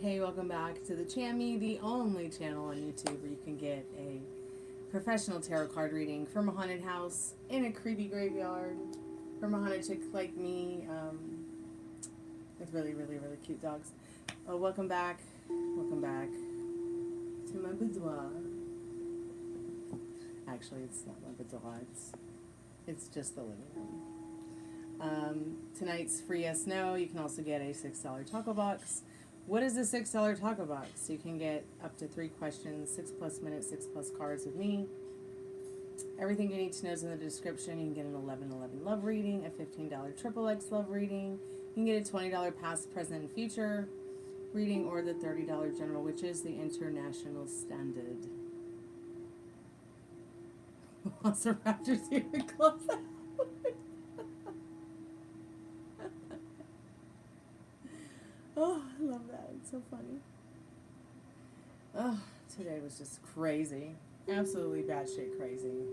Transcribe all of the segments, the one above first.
Hey, welcome back to the Chammy, the only channel on YouTube where you can get a professional tarot card reading from a haunted house in a creepy graveyard from a haunted chick like me with really, really, really cute dogs. Welcome back to my boudoir. Actually, it's not my boudoir, it's just the living room. Tonight's free yes/no. You can also get a $6 taco box. What is a $6 taco box? You can get up to 3 questions, 6+ minutes, 6+ cards with me. Everything you need to know is in the description. You can get an 11/11 love reading, a $15 XXX love reading. You can get a $20 past, present, and future reading, or the $30 general, which is the international standard. Velociraptors here to close out. Oh, I love that. It's so funny. Oh, today was just crazy. Absolutely batshit crazy.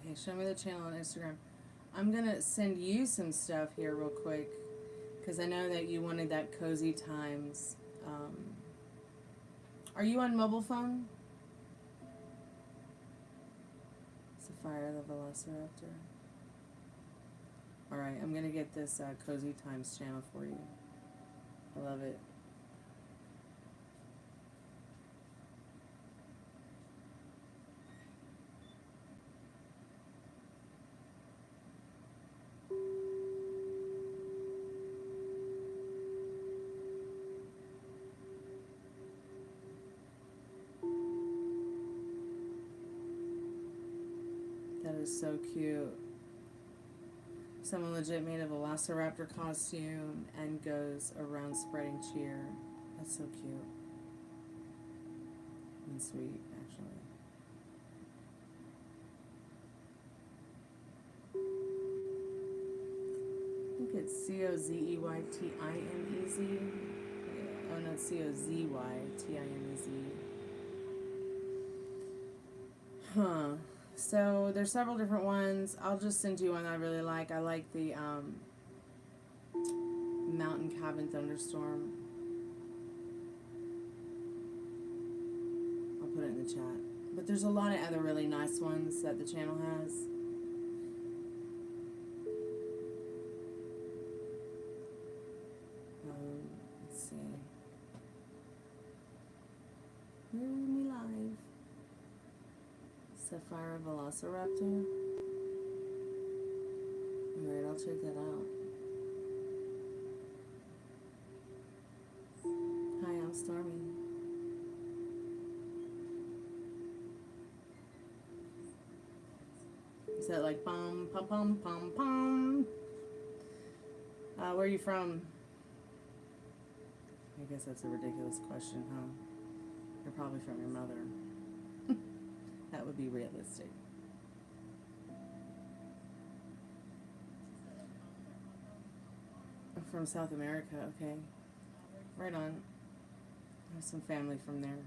Okay, show me the channel on Instagram. I'm gonna send you some stuff here real quick because I know that you wanted that cozy times. Are you on mobile phone? Sapphire the Velociraptor. Alright, I'm gonna get this cozy times channel for you. I love it. That is so cute. Someone legit made a Velociraptor costume and goes around spreading cheer. That's so cute. And sweet, actually. I think it's COZEYTIMEZ. Oh no, it's COZYTIMEZ. Huh. So there's several different ones. I'll just send you one I really like. I like the Mountain Cabin Thunderstorm. I'll put it in the chat. But there's a lot of other really nice ones that the channel has. Let's see. Where are we live? Sapphire Velociraptor. Alright, I'll check that out. Hi, I'm Stormie. Is that like pum pum pum pum pum? Where are you from? I guess that's a ridiculous question, huh? You're probably from your mother. That would be realistic. I'm from South America, okay. Right on. I have some family from there.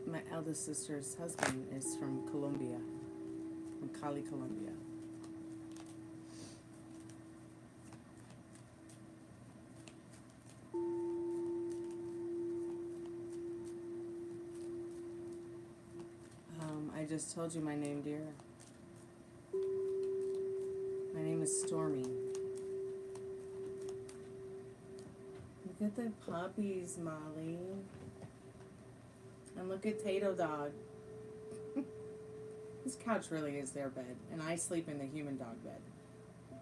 My eldest sister's husband is from Colombia, from Cali, Colombia. I just told you my name, dear. My name is Stormie. Look at the puppies, Molly. And look at Tato Dog. This couch really is their bed, and I sleep in the human dog bed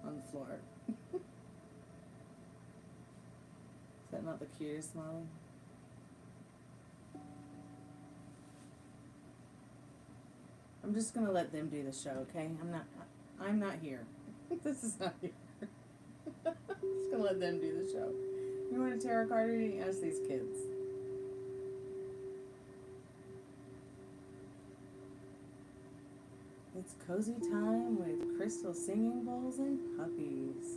on the floor. Is that not the cutest, Molly? I'm just gonna let them do the show, okay? I'm not here. This is not here. Just gonna let them do the show. You want a tarot card reading? Ask these kids. It's cozy time with crystal singing bowls and puppies.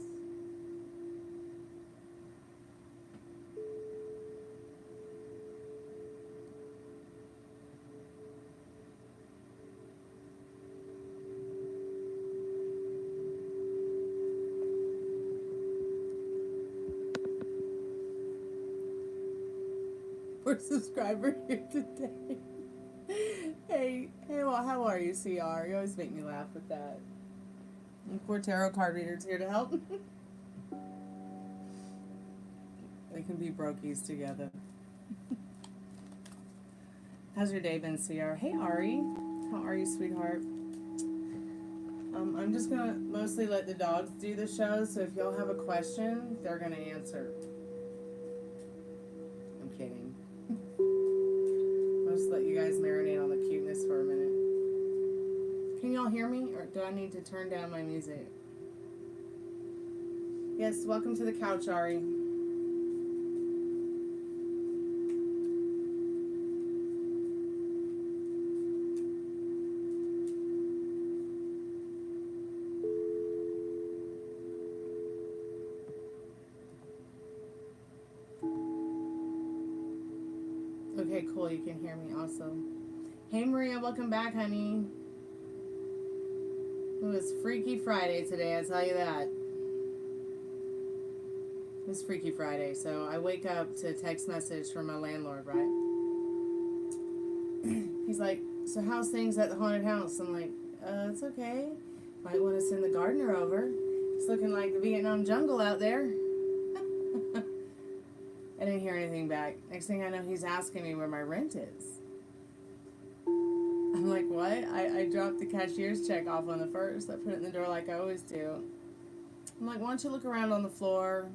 For subscriber here today. Hey, well, how are you, CR? You always make me laugh with that. And poor tarot card readers here to help. They can be brokies together. How's your day been, CR? Hey, Ari. How are you, sweetheart? I'm just gonna mostly let the dogs do the show, so if y'all have a question, they're gonna answer. I'm kidding. I'll just let you guys marinate on the cuteness for a minute. Can y'all hear me, or do I need to turn down my music? Yes, welcome to the couch, Ari. Okay, cool, you can hear me, awesome. Hey Maria, welcome back, honey. It was Freaky Friday today, I tell you that. It was Freaky Friday, so I wake up to a text message from my landlord, right? He's like, so how's things at the haunted house? I'm like, it's okay. Might want to send the gardener over. It's looking like the Vietnam jungle out there. I didn't hear anything back. Next thing I know, he's asking me where my rent is. I'm like, what? I dropped the cashier's check off on the 1st. I put it in the door like I always do. I'm like, why don't you look around on the floor?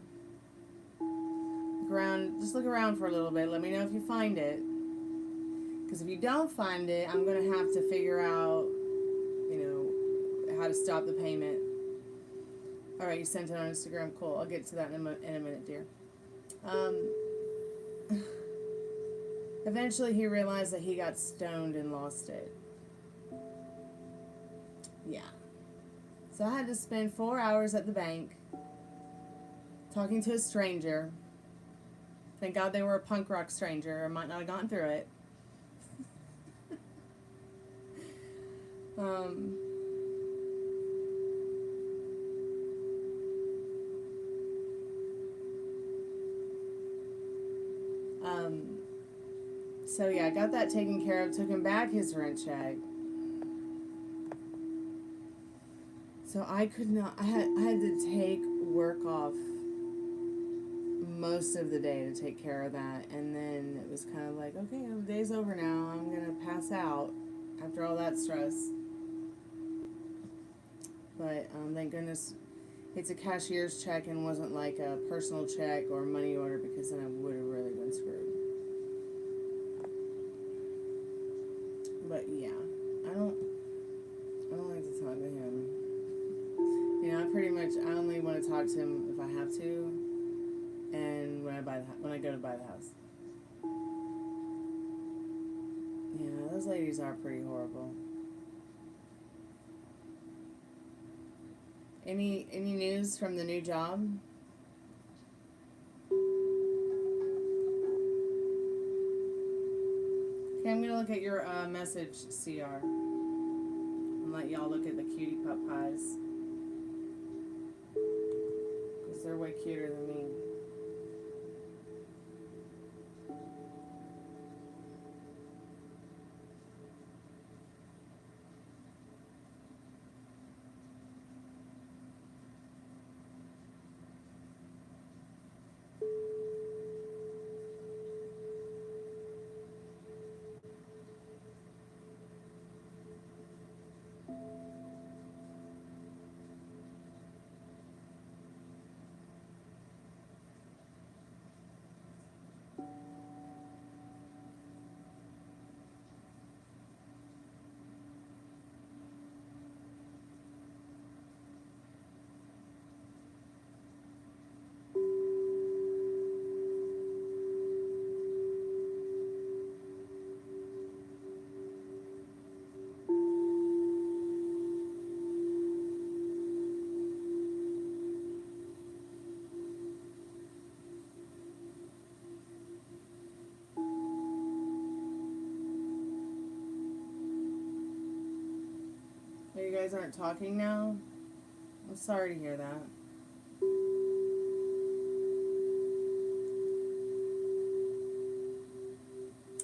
Look around, just look around for a little bit. Let me know if you find it. Because if you don't find it, I'm going to have to figure out, how to stop the payment. All right, you sent it on Instagram. Cool. I'll get to that in a minute, dear. Eventually he realized that he got stoned and lost it. Yeah. So I had to spend 4 hours at the bank talking to a stranger. Thank God they were a punk rock stranger. I might not have gotten through it. So yeah, I got that taken care of, took him back his rent check. So I could not, I had to take work off most of the day to take care of that, and then it was kind of like, okay, the day's over now, I'm gonna pass out after all that stress. But thank goodness it's a cashier's check and wasn't like a personal check or money order, because then I would have really been screwed. But yeah, I don't like to talk to him. I only want to talk to him if I have to, and when I go to buy the house. Yeah, those ladies are pretty horrible. Any news from the new job? Okay, I'm gonna look at your message, CR, and let y'all look at the cutie pup pies, because they're way cuter than me. guys aren't talking now. I'm sorry to hear that.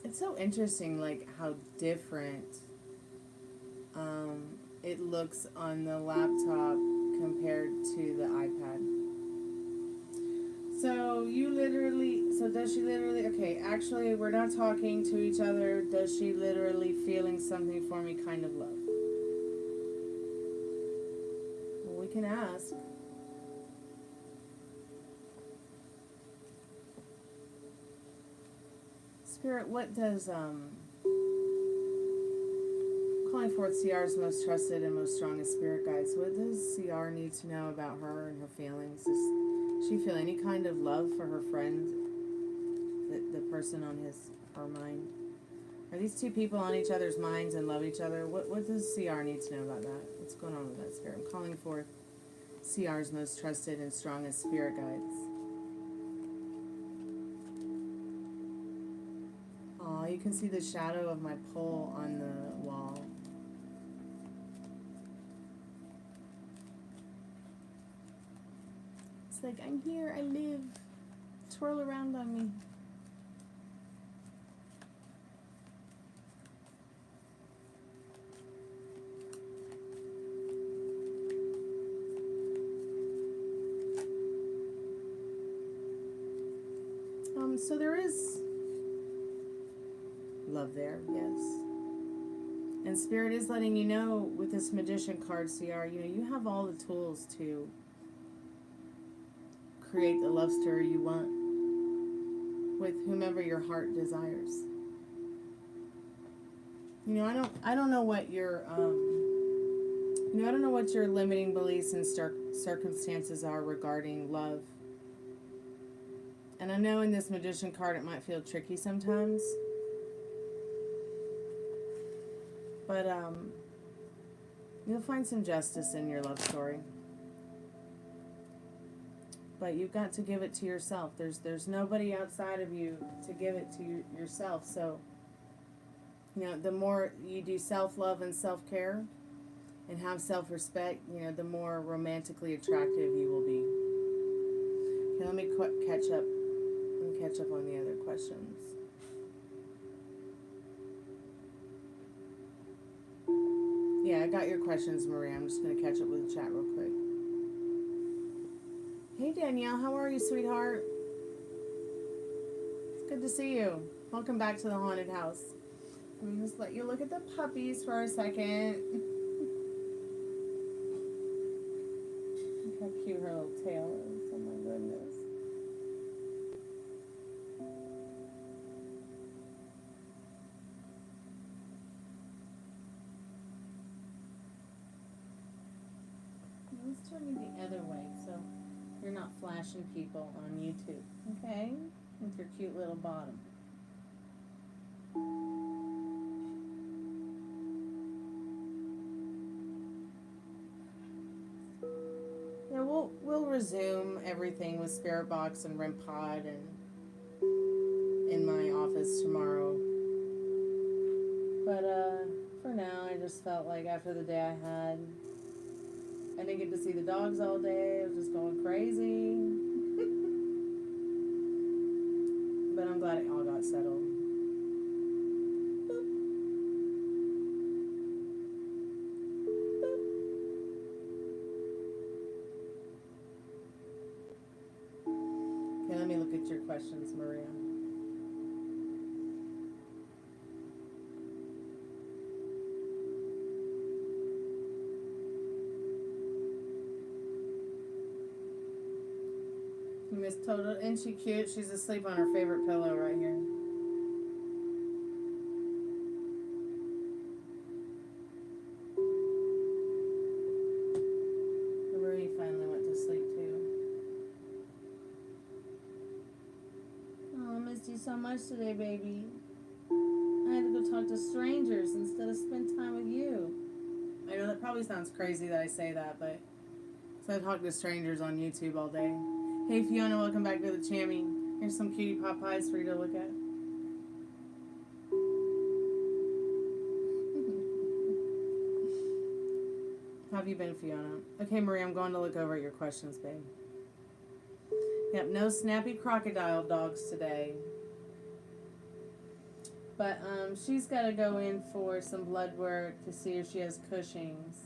It's so interesting, like, how different it looks on the laptop compared to the iPad. So does she literally, okay, actually, we're not talking to each other. Does she literally feeling something for me, kind of love? Well, we can ask. Spirit, what does, calling forth CR's most trusted and most strongest spirit guides, what does CR need to know about her and her feelings? Does she feel any kind of love for her friend, the person on her mind? Are these two people on each other's minds and love each other? What does CR need to know about that? What's going on with that, Spirit? I'm calling forth CR's most trusted and strongest spirit guides. Aw, you can see the shadow of my pole on the wall. It's like, I'm here, I live. Twirl around on me. So there is love there, yes. And Spirit is letting you know with this Magician card, CR, you know, you have all the tools to create the love story you want with whomever your heart desires. You know, I don't know what your you know, I don't know what your limiting beliefs and circumstances are regarding love. And I know in this Magician card it might feel tricky sometimes. But you'll find some justice in your love story. But you've got to give it to yourself. There's nobody outside of you to give it to yourself. So, you know, the more you do self-love and self-care and have self-respect, you know, the more romantically attractive you will be. Okay, let me catch up on the other questions. Yeah, I got your questions, Maria. I'm just going to catch up with the chat real quick. Hey, Danielle. How are you, sweetheart? It's good to see you. Welcome back to the haunted house. Let me just let you look at the puppies for a second. Look how cute her little tail is. Oh, my goodness. Let's turn you the other way so you're not flashing people on YouTube, okay? With your cute little bottom. Yeah, we'll resume everything with Spirit Box and REM Pod and in my office tomorrow. But for now, I just felt like after the day I had, I didn't get to see the dogs all day. I was just going crazy. But I'm glad it all got settled. Boop. Boop. Okay, let me look at your questions, Maria. Miss Total, isn't she cute? She's asleep on her favorite pillow right here. Marie finally went to sleep too. Oh, I missed you so much today, baby. I had to go talk to strangers instead of spend time with you. I know that probably sounds crazy that I say that, but so I talk to strangers on YouTube all day. Hey Fiona, welcome back to the Chammy. Here's some cutie pot pies for you to look at. have you been, Fiona? Okay, Marie, I'm going to look over at your questions, babe. Yep, no snappy crocodile dogs today. But she's got to go in for some blood work to see if she has Cushing's.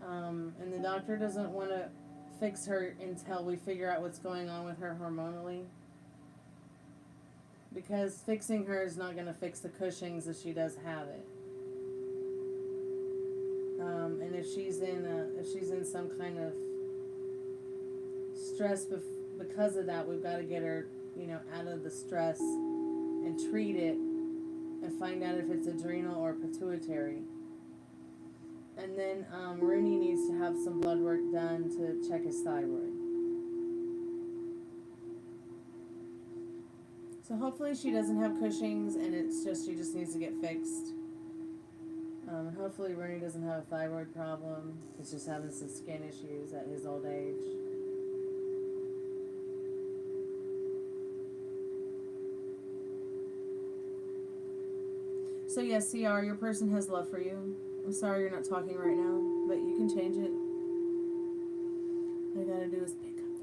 And the doctor doesn't want to fix her until we figure out what's going on with her hormonally. Because fixing her is not going to fix the Cushing's if she does have it. And if she's in some kind of stress because of that, we've got to get her, out of the stress and treat it and find out if it's adrenal or pituitary. And then Rooney needs to have some blood work done to check his thyroid. So hopefully she doesn't have Cushing's and she just needs to get fixed. And hopefully Rooney doesn't have a thyroid problem. He's just having some skin issues at his old age. So yes, CR, your person has love for you. I'm sorry you're not talking right now, but you can change it. All you gotta do is pick up the phone.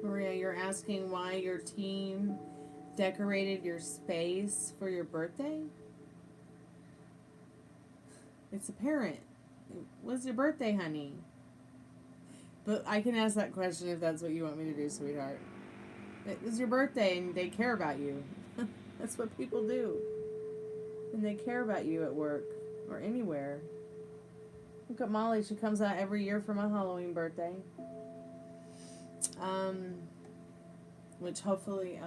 Maria, you're asking why your team decorated your space for your birthday? It's apparent. It was your birthday, honey. But I can ask that question if that's what you want me to do, sweetheart. It was your birthday and they care about you. That's what people do. And they care about you at work or anywhere. Look at Molly. She comes out every year for my Halloween birthday. Which hopefully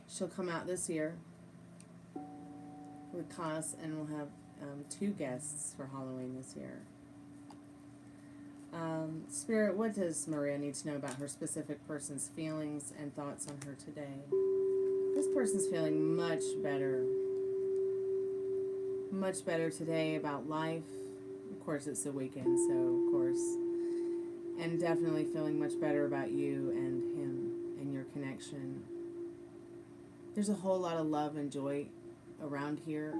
she'll come out this year with Haus, and we'll have 2 guests for Halloween this year. Spirit, what does Maria need to know about her specific person's feelings and thoughts on her today? This person's feeling much better today about life. Of course, it's the weekend, so of course. And definitely feeling much better about you and him and your connection. There's a whole lot of love and joy around here.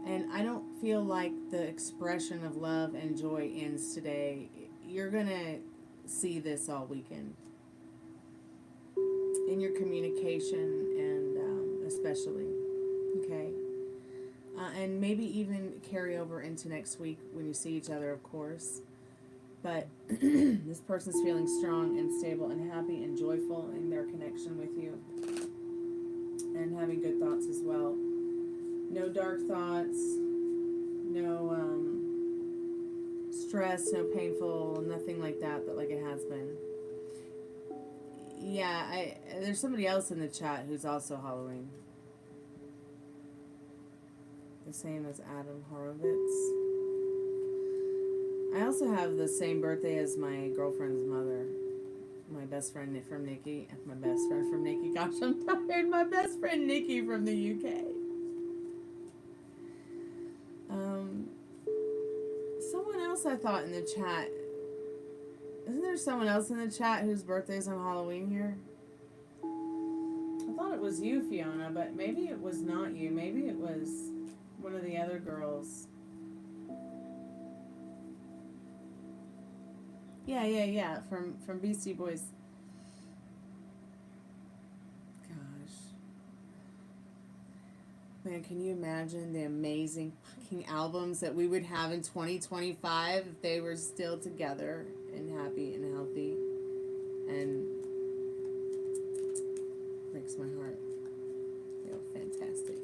And I don't feel like the expression of love and joy ends today. You're going to see this all weekend. In your communication and especially. Okay? And maybe even carry over into next week when you see each other, of course. But this person's feeling strong and stable and happy and joyful in their connection with you. And having good thoughts as well. No dark thoughts. No stress, no painful, nothing like that, but like it has been. Yeah, there's somebody else in the chat who's also Halloween. The same as Adam Horowitz. I also have the same birthday as my girlfriend's mother. My best friend from Nikki. My best friend from Nikki. Gosh, I'm tired. My best friend Nikki from the UK. Someone else I thought in the chat. Isn't there someone else in the chat whose birthday's on Halloween here? I thought it was you, Fiona, but maybe it was not you. Maybe it was one of the other girls. Yeah, from Beastie Boys. Gosh. Man, can you imagine the amazing fucking albums that we would have in 2025 if they were still together and happy and healthy? And breaks my heart. They were fantastic.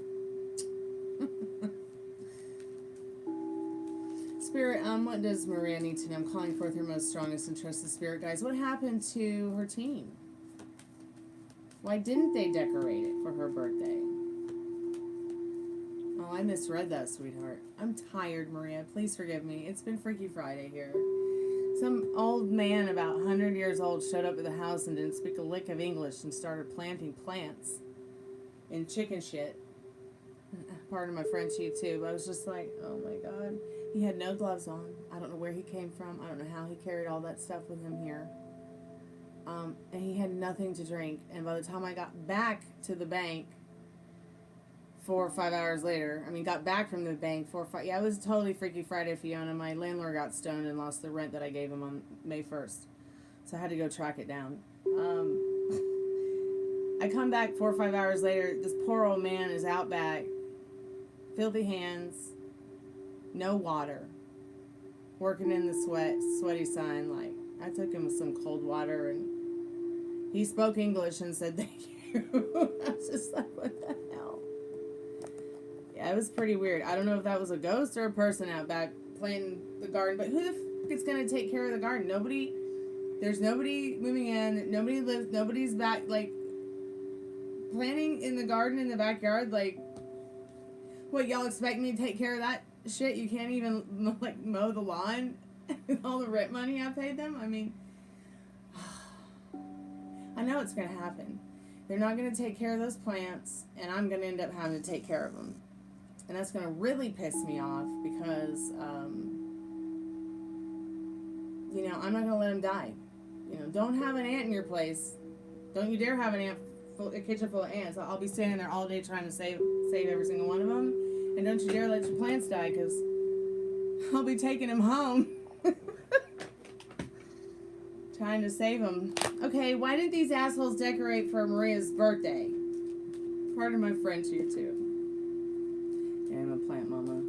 Spirit, what does Maria need to know? I'm calling forth her most strongest and trusted spirit guides. What happened to her team? Why didn't they decorate it for her birthday? All I misread that, sweetheart. I'm tired, Maria. Please forgive me. It's been Freaky Friday here. Some old man about 100 years old showed up at the house and didn't speak a lick of English and started planting plants in chicken shit. Pardon my French, YouTube. I was just like, oh my God. He had no gloves on. I don't know where he came from. I don't know how he carried all that stuff with him here. And he had nothing to drink. And by the time I got back to the bank 4 or 5 hours later, got back from the bank 4 or 5. Yeah, it was totally Freaky Friday, Fiona. My landlord got stoned and lost the rent that I gave him on May 1st. So I had to go track it down. I come back 4 or 5 hours later. This poor old man is out back. Filthy hands. No water. Working in the sweaty sun. Like, I took him some cold water and he spoke English and said thank you. I was just like, what the hell? Yeah, it was pretty weird. I don't know if that was a ghost or a person out back playing the garden, but who the f is going to take care of the garden? Nobody, there's nobody moving in, nobody lives, nobody's back, like, planting in the garden in the backyard, like, what, y'all expect me to take care of that shit? You can't even, like, mow the lawn with all the rent money I paid them? I know it's going to happen. They're not going to take care of those plants, and I'm going to end up having to take care of them. And that's going to really piss me off because, I'm not going to let them die. Don't have an ant in your place. Don't you dare have a kitchen full of ants. I'll be standing there all day trying to save every single one of them. And don't you dare let your plants die because I'll be taking them home. Trying to save them. Okay, why didn't these assholes decorate for Maria's birthday? Pardon my French here, too. Yeah, I'm a plant mama.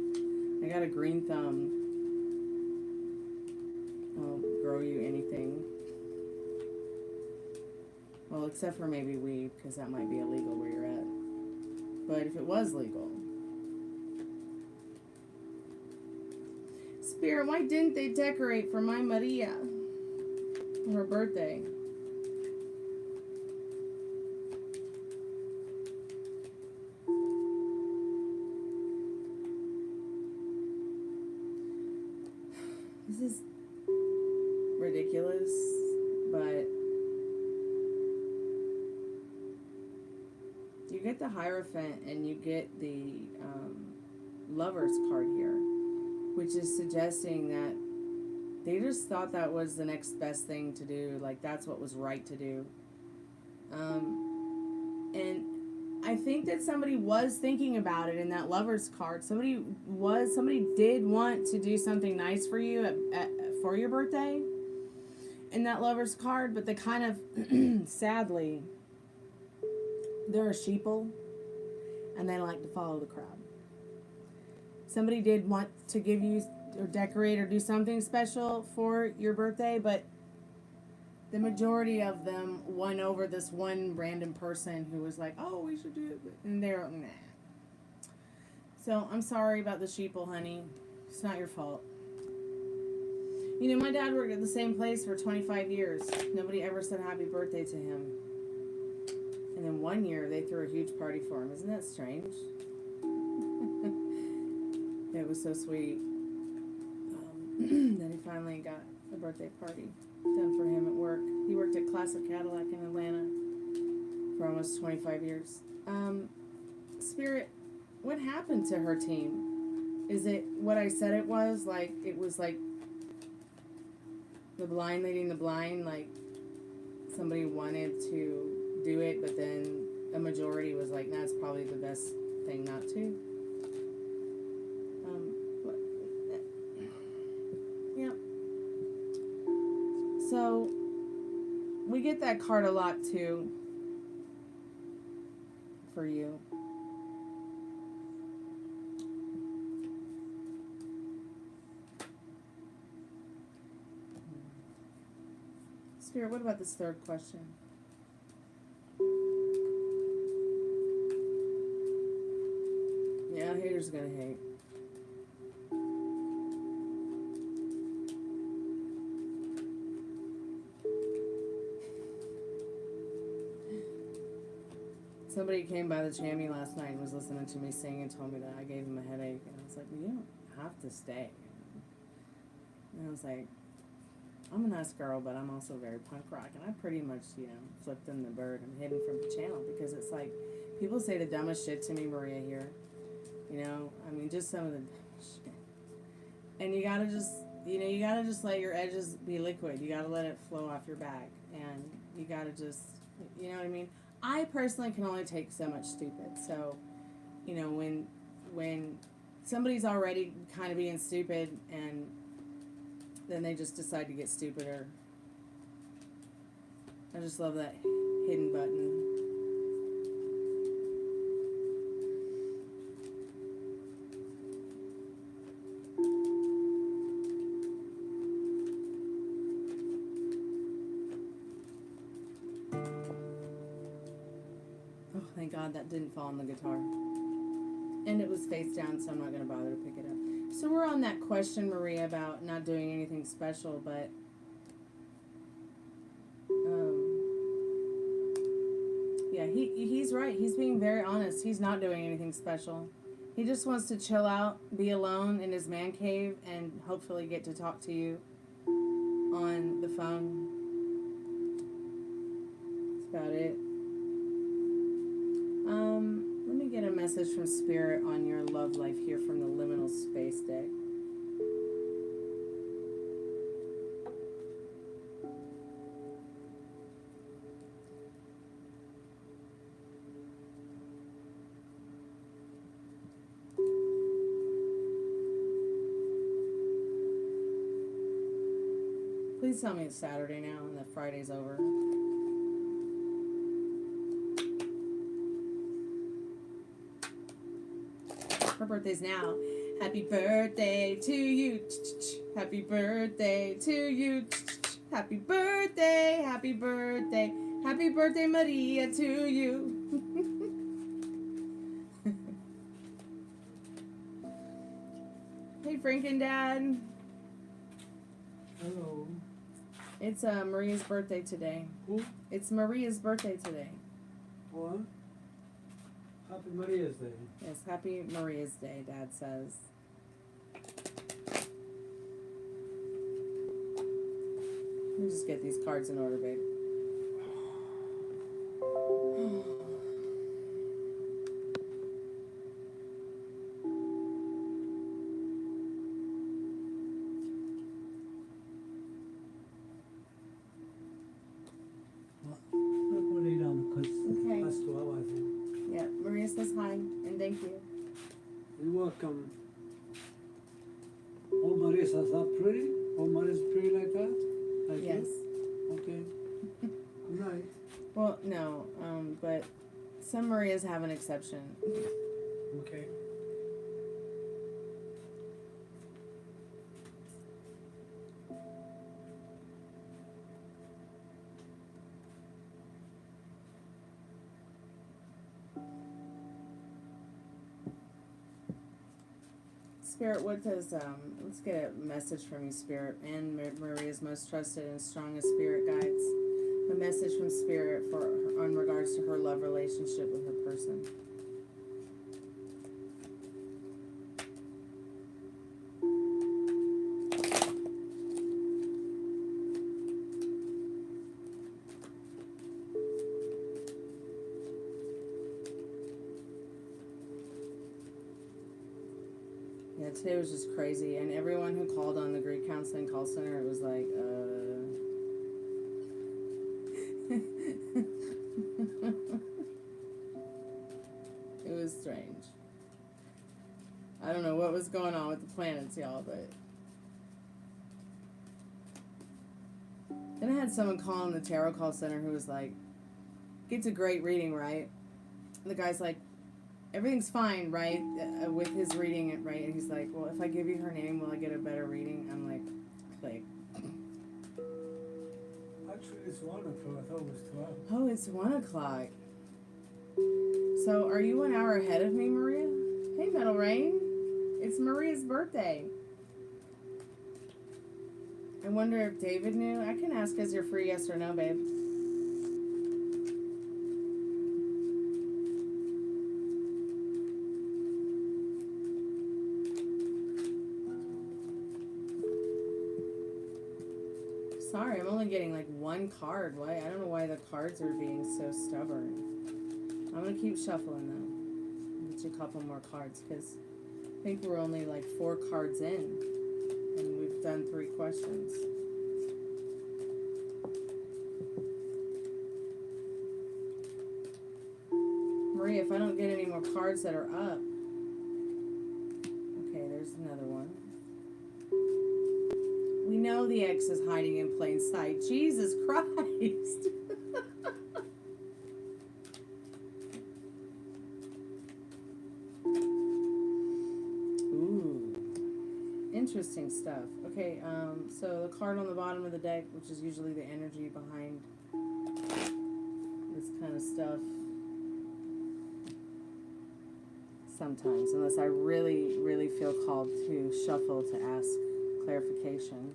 I got a green thumb. I'll grow you anything. Well, except for maybe weed, because that might be illegal where you're at. But if it was legal. Spirit, why didn't they decorate for my Maria? Her birthday. This is ridiculous, but you get the Hierophant and you get the Lover's card here, which is suggesting that they just thought that was the next best thing to do. Like, that's what was right to do. And I think that somebody was thinking about it in that Lover's card. Somebody did want to do something nice for you for your birthday in that Lover's card, but they kind of, sadly, they're a sheeple, and they like to follow the crowd. Somebody did want to give you or decorate or do something special for your birthday, but the majority of them won over this one random person who was like, oh, we should do it, and they're, nah. So, I'm sorry about the sheeple, honey. It's not your fault. My dad worked at the same place for 25 years. Nobody ever said happy birthday to him. And then one year, they threw a huge party for him. Isn't that strange? It was so sweet. Then he finally got a birthday party done for him at work. He worked at Classic Cadillac in Atlanta for almost 25 years. Spirit, what happened to her team? Is it what I said it was? Like, it was like the blind leading the blind? Like, somebody wanted to do it, but then a majority was like, nah, it's probably the best thing not to. Yeah. So, we get that card a lot, too, for you. Spirit, what about this third question? Yeah, haters are gonna hate. Somebody came by the Chammy last night and was listening to me sing and told me that I gave him a headache. And I was like, well, you don't have to stay. And I was like, I'm a nice girl, but I'm also very punk rock. And I pretty much, you know, flipped him the bird and hid him from the channel because it's like, people say the dumbest shit to me, Maria, here. You know, I mean, just some of the dumbest shit. And you gotta just, you know, you gotta just let your edges be liquid. You gotta let it flow off your back. And you gotta just, you know what I mean? I personally can only take so much stupid. So, you know, when somebody's already kind of being stupid and then they just decide to get stupider. I just love that hidden button. Oh, thank God that didn't fall on the guitar. And it was face down, so I'm not going to bother to pick it up. So we're on that question, Maria, about not doing anything special, but yeah, he's right. He's being very honest. He's not doing anything special. He just wants to chill out, be alone in his man cave, and hopefully get to talk to you on the phone. That's about it. Let me get a message from Spirit on your love life here from the Liminal Space deck. Please tell me it's Saturday now and that Friday's over. Her birthday's now. Happy birthday to you. Happy birthday to you. Happy birthday, happy birthday. Happy birthday, Maria, to you. Hey, Franken Dad. Hello. It's Maria's birthday today. Who? It's Maria's birthday today. What? Happy Maria's Day. Yes, happy Maria's Day, Dad says. Let me just get these cards in order, babe. Okay. That's 12, I think. Yeah, Maria says hi and thank you. You're welcome. All Maria's are that pretty? All Maria's pretty like that? Like Yes. you? Okay. Good night. Well, no, but some Marias have an exception. Okay. Spirit, what does, let's get a message from you, Spirit, and Maria's most trusted and strongest spirit guides. A message from Spirit for her, on regards to her love relationship with her person. Yeah, today was just crazy, and everyone who called on the Greek Counseling Call Center, it was like, It was strange. I don't know what was going on with the planets, y'all, but... Then I had someone call in the Tarot Call Center who was like, gets a great reading, right? And the guy's like, everything's fine, right? With his reading it, right? And he's like, well, if I give you her name, will I get a better reading? I'm like, click. Actually, it's 1 o'clock. I thought it was 12. Oh, it's 1 o'clock. So, are you 1 hour ahead of me, Maria? Hey, Metal Rain. It's Maria's birthday. I wonder if David knew. I can ask as you're free, yes or no, babe. Sorry, I'm only getting like one card. Why? I don't know why the cards are being so stubborn. I'm gonna keep shuffling though. Get you a couple more cards because I think we're only like 4 cards in, and we've done 3 questions. Maria, if I don't get any more cards that are up. Okay, there's another one. We know the ex is hiding in plain sight. Jesus Christ. Ooh. Interesting stuff. Okay, so the card on the bottom of the deck, which is usually the energy behind this kind of stuff. Sometimes, unless I really, really feel called to shuffle to ask clarification.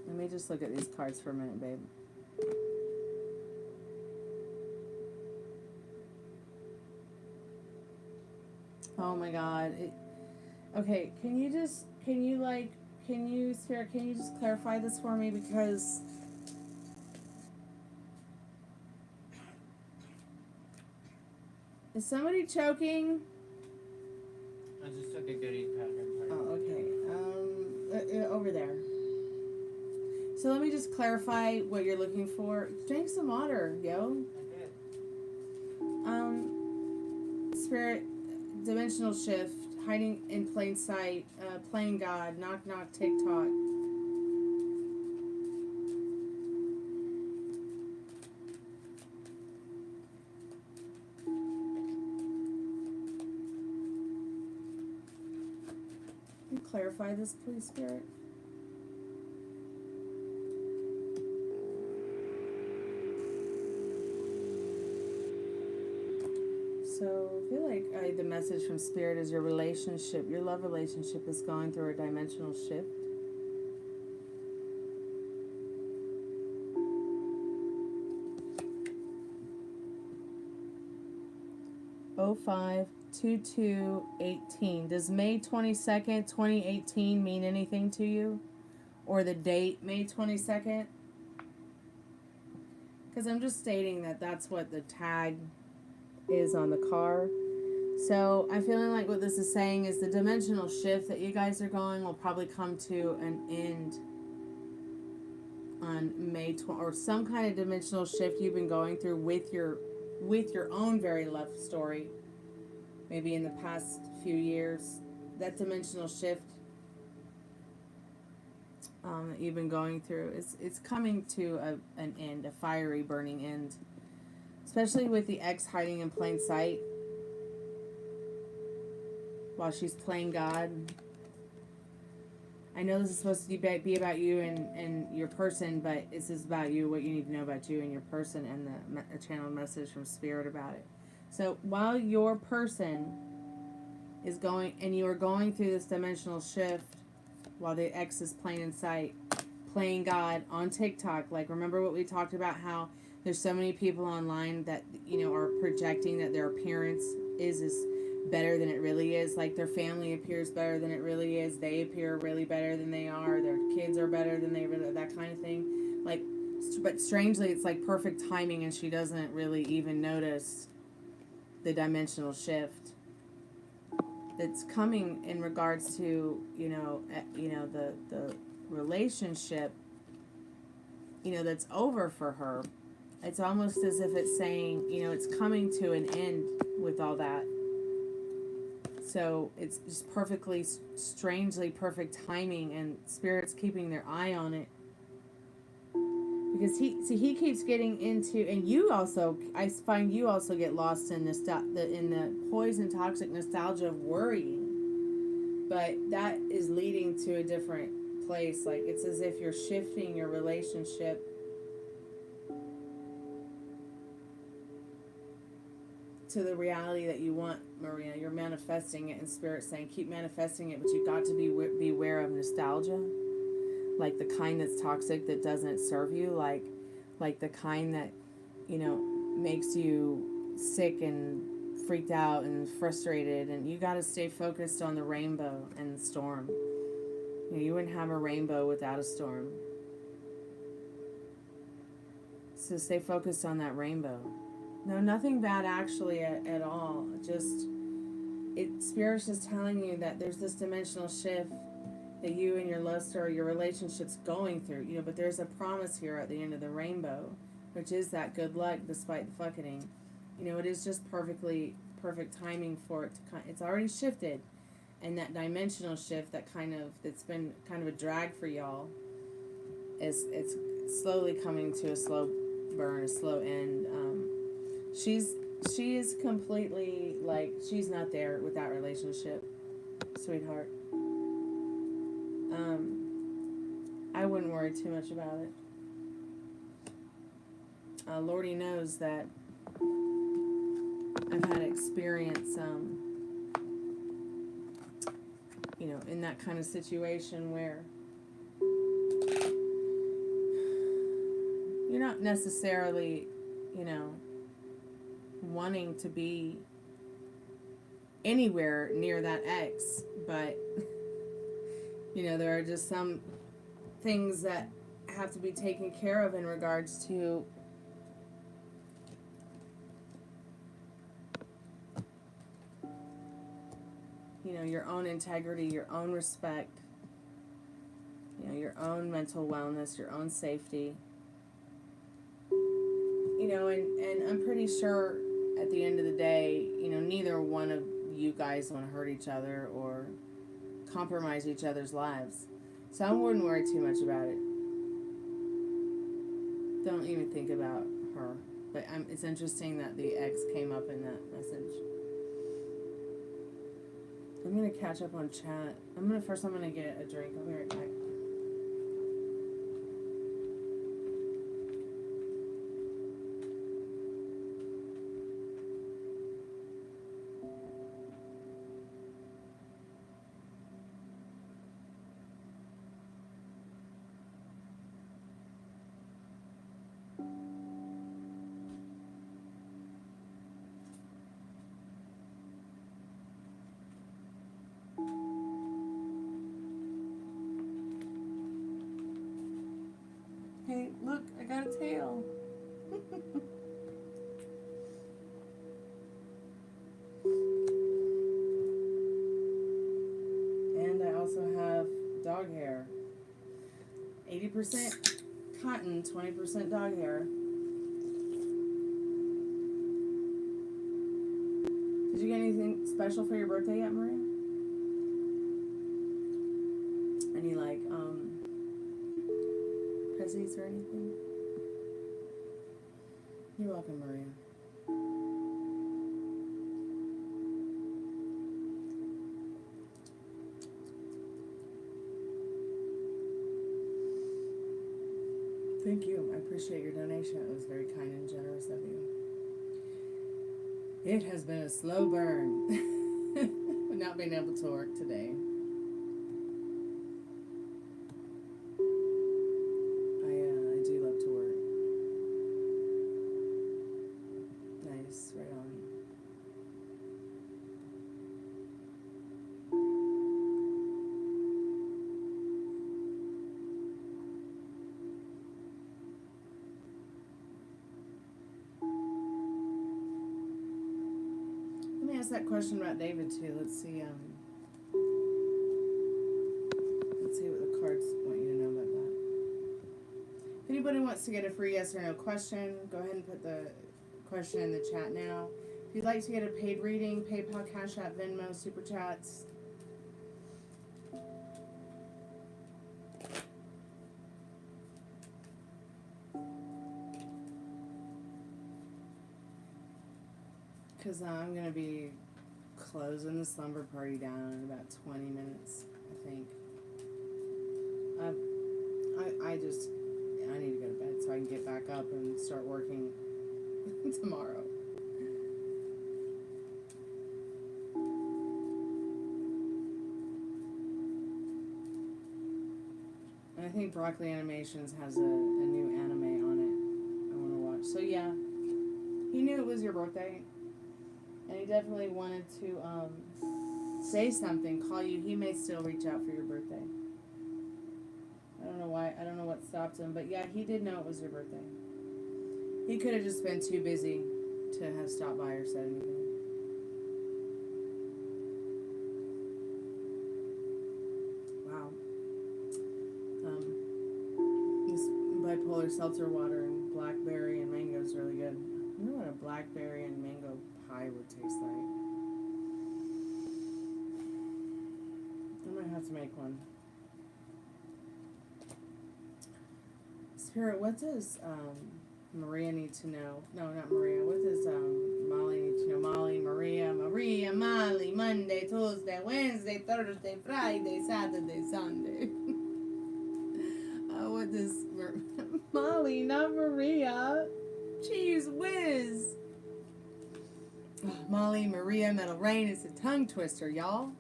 Let me just look at these cards for a minute, babe. Oh my God. Okay, Spirit, can you just clarify this for me? Because is somebody choking? I just took a goodie pattern. Oh, okay. Over there. So let me just clarify what you're looking for. Drink some water, yo. Spirit, dimensional shift, hiding in plain sight, playing God, knock knock, TikTok. Can you clarify this, please, Spirit? So I feel like the message from Spirit is your relationship, your love relationship is going through a dimensional shift. Oh 05/22/18. Does May 22nd, 2018 mean anything to you? Or the date, May 22nd? Because I'm just stating that that's what the tag is on the car. So I'm feeling like what this is saying is the dimensional shift that you guys are going will probably come to an end on May 20th, or some kind of dimensional shift you've been going through with your own very love story, maybe in the past few years. That dimensional shift that you've been going through it's coming to an end, a fiery burning end. Especially with the ex hiding in plain sight while she's playing God. I know this is supposed to be about you and your person, but this is about you, what you need to know about you and your person, and the channel message from Spirit about it. So while your person is going, and you are going through this dimensional shift, while the ex is playing in sight, playing God on TikTok, like remember what we talked about, how there's so many people online that, are projecting that their appearance is better than it really is. Like their family appears better than it really is. They appear really better than they are. Their kids are better than they really, that kind of thing. Like, but strangely, it's like perfect timing, and she doesn't really even notice the dimensional shift that's coming in regards to, the relationship, that's over for her. It's almost as if it's saying, it's coming to an end with all that. So it's just perfectly, strangely perfect timing, and Spirit's keeping their eye on it. Because he keeps getting into, and you also, I find you also get lost in the poison, toxic nostalgia of worrying. But that is leading to a different place. Like it's as if you're shifting your relationship to the reality that you want, Maria. You're manifesting it, and Spirit's saying keep manifesting it, but you've got to be aware of nostalgia, like the kind that's toxic, that doesn't serve you, like the kind that makes you sick and freaked out and frustrated. And you got to stay focused on the rainbow and the storm. You wouldn't have a rainbow without a storm. So stay focused on that rainbow. No, nothing bad actually at all. Just, Spirit's just telling you that there's this dimensional shift that you and your love story, your relationship's going through, but there's a promise here at the end of the rainbow, which is that good luck despite the fucking. It is just perfect timing for it to it's already shifted, and that dimensional shift that's been kind of a drag for y'all it's slowly coming to a slow burn, a slow end. She is completely, like, she's not there with that relationship, sweetheart. I wouldn't worry too much about it. Lordy knows that I've had experience, in that kind of situation where you're not necessarily, wanting to be anywhere near that ex, but, there are just some things that have to be taken care of in regards to your own integrity, your own respect, your own mental wellness, your own safety. And I'm pretty sure at the end of the day, neither one of you guys want to hurt each other or compromise each other's lives. So I wouldn't worry too much about it. Don't even think about her. But it's interesting that the ex came up in that message. I'm going to catch up on chat. I'm going to get a drink. I'll be right back. Hey, look, I got a tail. And I also have dog hair. 80% cotton, 20% dog hair. Did you get anything special for your birthday yet, Maria? Any, presents or anything? You're welcome, Maria. Thank you. I appreciate your donation. It was very kind and generous of you. It has been a slow burn. Not being able to work today. I do love to work. Nice, right on. Let me ask that question about David too. Let's see what the cards want you to know about that. If anybody wants to get a free yes or no question, go ahead and put the question in the chat now. If you'd like to get a paid reading, PayPal, Cash App, Venmo, Super Chats. Because I'm going to be closing the slumber party down in about 20 minutes, I think. I need to go to bed so I can get back up and start working tomorrow. And I think Broccoli Animations has a new anime on it I want to watch. So yeah, he knew it was your birthday. And he definitely wanted to say something, call you. He may still reach out for your birthday. I don't know why. I don't know what stopped him, but yeah, he did know it was your birthday. He could have just been too busy to have stopped by or said anything. Wow. This bipolar seltzer water and blackberry and mango is really good. I wonder what a blackberry and mango pie would taste like. I might have to make one. Spirit, what does Maria need to know? No, not Maria. What does Molly need to know? Molly, Maria, Molly, Monday, Tuesday, Wednesday, Thursday, Friday, Saturday, Sunday. What does Molly, not Maria? Jeez whiz. Molly, Maria, Metal Rain. It's a tongue twister, y'all.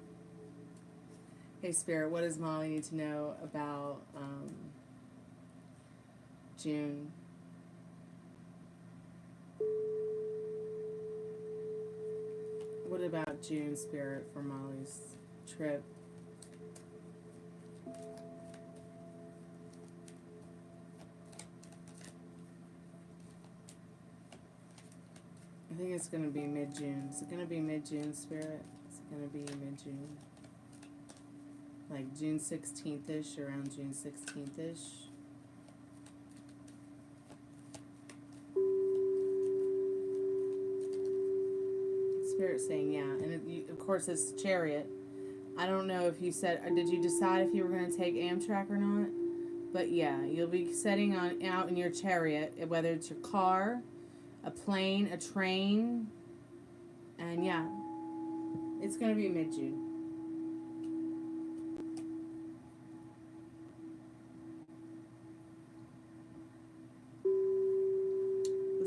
Hey, Spirit, what does Molly need to know about June? What about June, Spirit, for Molly's trip? I think it's going to be mid-June. Is it going to be mid-June, Spirit? It's going to be mid-June. Like June 16th-ish, around June 16th-ish. Spirit saying yeah. And of course it's Chariot. I don't know if you said, or did you decide if you were going to take Amtrak or not? But yeah, you'll be setting out in your Chariot, whether it's your car, a plane, a train, and yeah, it's going to be mid-June.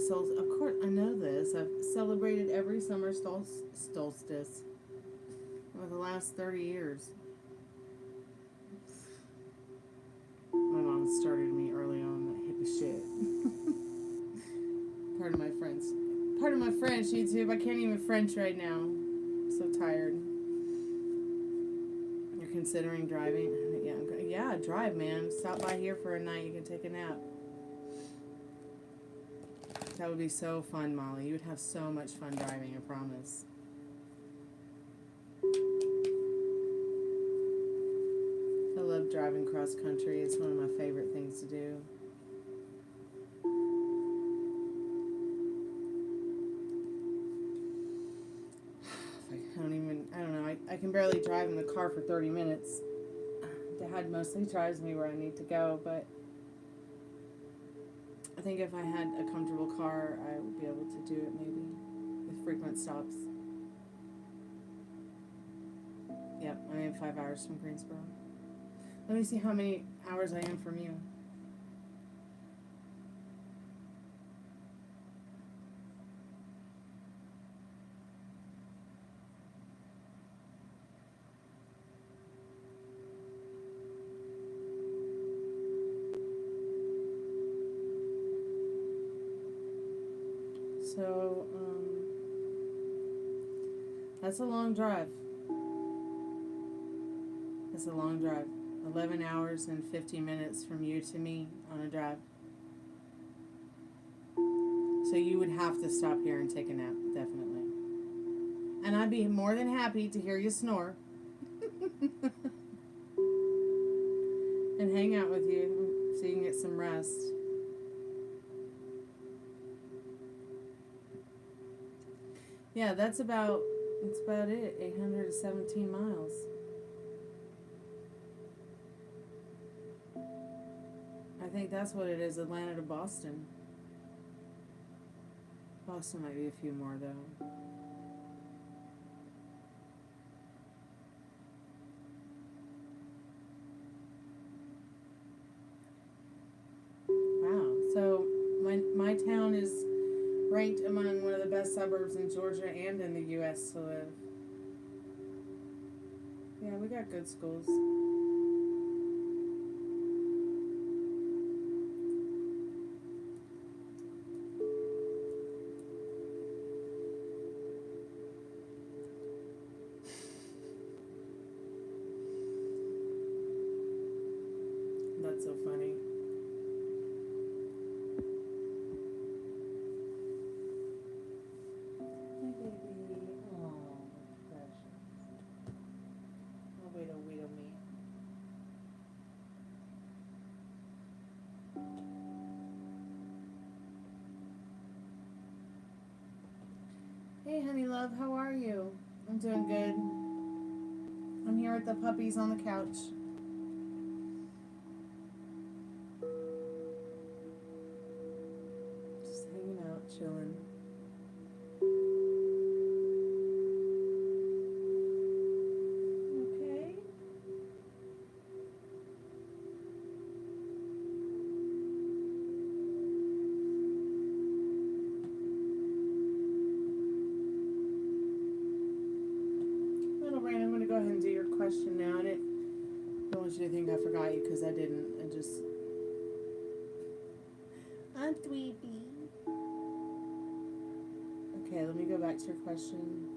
Of course, I know this. I've celebrated every summer solstice over the last 30 years. My mom started me early on that hippie shit. Pardon my French. Pardon my French, YouTube. I can't even French right now. I'm so tired. You're considering driving? Yeah, drive, man. Stop by here for a night. You can take a nap. That would be so fun, Molly. You would have so much fun driving, I promise. I love driving cross country. It's one of my favorite things to do. I don't know. I can barely drive in the car for 30 minutes. Dad mostly drives me where I need to go, but I think if I had a comfortable car, I would be able to do it maybe with frequent stops. Yep, I am 5 hours from Greensboro. Let me see how many hours I am from you. So, that's a long drive. That's a long drive. 11 hours and 50 minutes from you to me on a drive. So you would have to stop here and take a nap, definitely. And I'd be more than happy to hear you snore. And hang out with you so you can get some rest. Yeah, that's about it. 817 miles. I think that's what it is, Atlanta to Boston. Boston might be a few more, though. Wow. So my town is ranked among one of the best suburbs in Georgia and in the U.S. to live. Yeah, we got good schools. That's so honey love. How are you? I'm doing good. I'm here with the puppies on the couch. Just hanging out, chilling. Okay. Little Rain, I'm going to go ahead and do your question now. I don't want you to think I forgot you because I didn't. I just... I'm dweeby. Okay, let me go back to your question.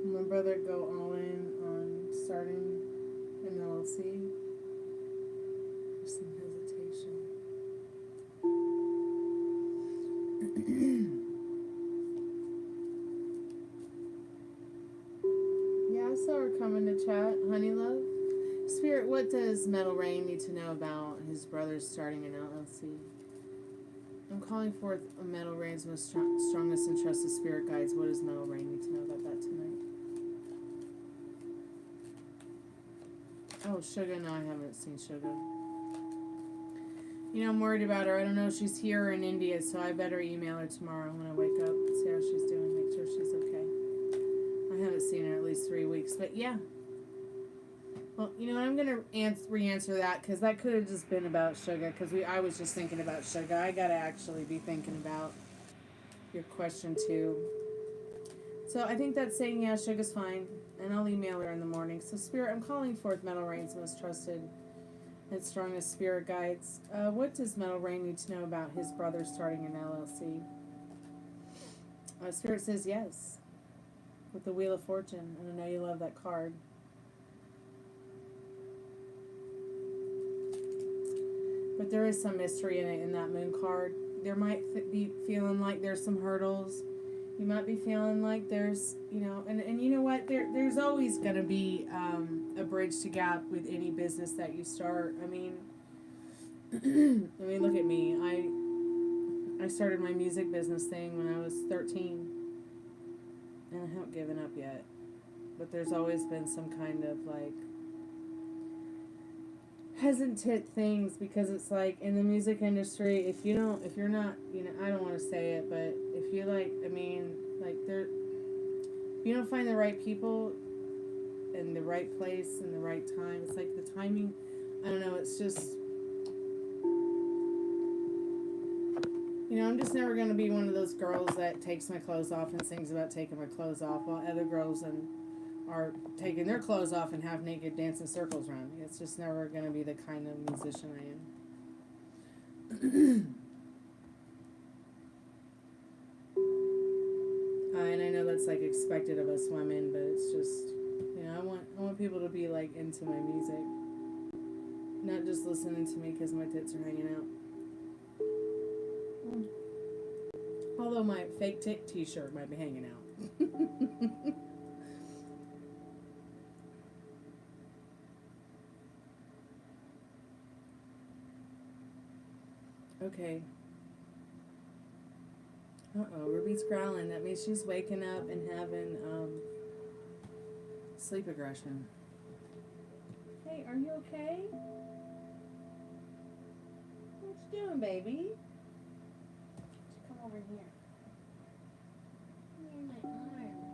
Will my brother go all in on starting an LLC? There's some hesitation. Yeah, I saw her coming to chat. Honey love. Spirit, what does Metal Rain need to know about his brother starting an LLC? I'm calling forth a Metal Rain's most strongest and trusted spirit guides. What does Metal Rain need to know about that tonight? Oh, Sugar. No, I haven't seen Sugar. You know, I'm worried about her. I don't know if she's here or in India, so I better email her tomorrow when I wake up and see how she's doing. Make sure she's okay. I haven't seen her in at least 3 weeks, but yeah. Well, you know what? I'm going to re-answer that because that could have just been about Sugar because I was just thinking about Sugar. I got to actually be thinking about your question too. So I think that's saying, yeah, Sugar's fine. And I'll email her in the morning. So Spirit, I'm calling forth Metal Rain's most trusted and strongest spirit guides. What does Metal Rain need to know about his brother starting an LLC? Spirit says yes. With the Wheel of Fortune. And I know you love that card. But there is some mystery in it in that moon card. There might be feeling like there's some hurdles. You might be feeling like there's, you know, and you know what? There's always going to be a bridge to gap with any business that you start. I mean, look at me. I started my music business thing when I was 13. And I haven't given up yet. But there's always been some kind of like hesitant things because it's like in the music industry, if you're not, you know, I don't want to say it, but if you like, I mean, like if you don't find the right people in the right place in the right time, it's like the timing, I don't know, it's just, you know, I'm just never going to be one of those girls that takes my clothes off and sings about taking my clothes off while other girls are taking their clothes off and half naked dancing circles around me. It's just never going to be the kind of musician I am. And I know that's like expected of us women, but it's just, you know, I want people to be like into my music, not just listening to me because my tits are hanging out. Although my fake tit t-shirt might be hanging out. Okay. Uh-oh, Ruby's growling. That means she's waking up and having sleep aggression. Hey, are you okay? What you doing, baby? Come over here. You're in my arms.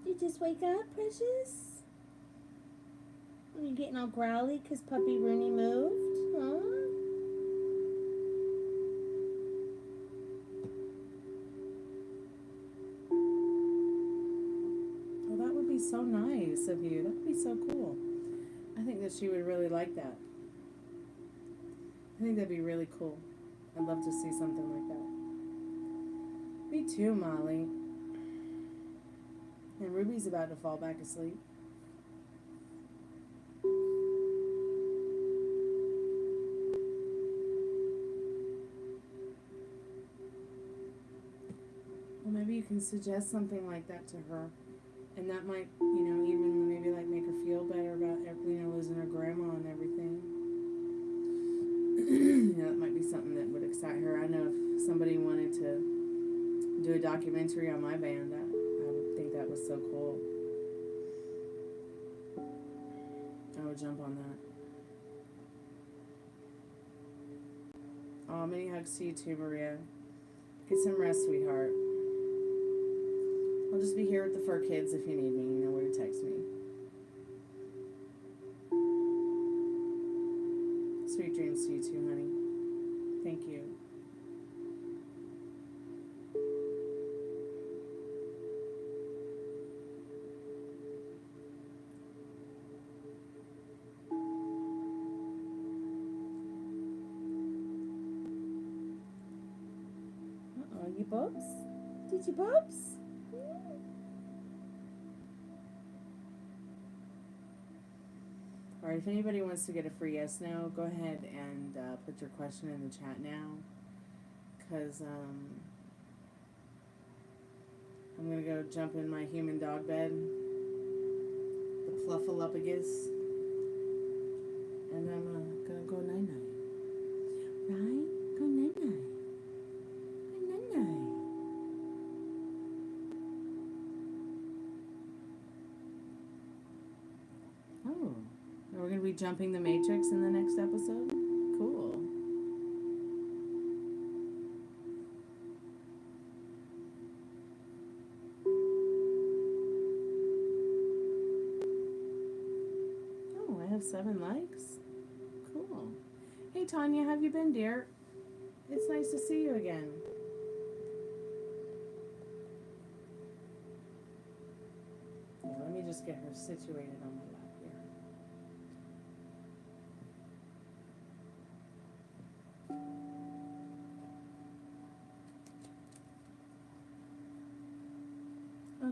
Did you just wake up, precious? You're getting all growly because Puppy Rooney moved? Huh? Oh, that would be so nice of you. That would be so cool. I think that she would really like that. I think that'd be really cool. I'd love to see something like that. Me too, Molly. And Ruby's about to fall back asleep. Maybe you can suggest something like that to her, and that might, you know, even maybe like make her feel feel better about, losing her grandma and everything. That might be something that would excite her. I know if somebody wanted to do a documentary on my band, I would think that was so cool. I would jump on that. Oh, many hugs to you too, Maria. Get some rest, sweetheart. I'll just be here with the fur kids if you need me. You know where to text me. Sweet dreams to you too, honey. Thank you. Uh-oh, you bubs? Did you bubs? Alright, if anybody wants to get a free yes/no, go ahead and put your question in the chat now. Because I'm going to go jump in my human dog bed, the Pluffalopagus, and I'm going to go night-night. Right? Go night-night. Go night-night. Oh. We're going to be jumping the Matrix in the next episode? Cool. Oh, I have 7 likes? Cool. Hey, Tanya, how have you been, dear? It's nice to see you again. Yeah, let me just get her situated on my lap here.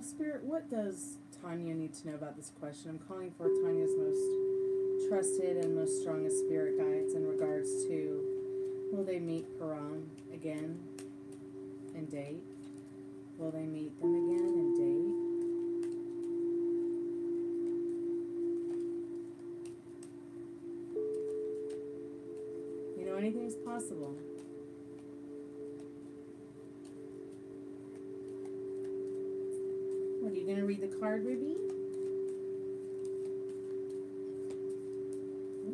Spirit, what does Tanya need to know about this question? I'm calling for Tanya's most trusted and most strongest spirit guides in regards to, will they meet Paran again and date? Will they meet them again and date? You know, anything's possible. Are you going to read the card, Ruby?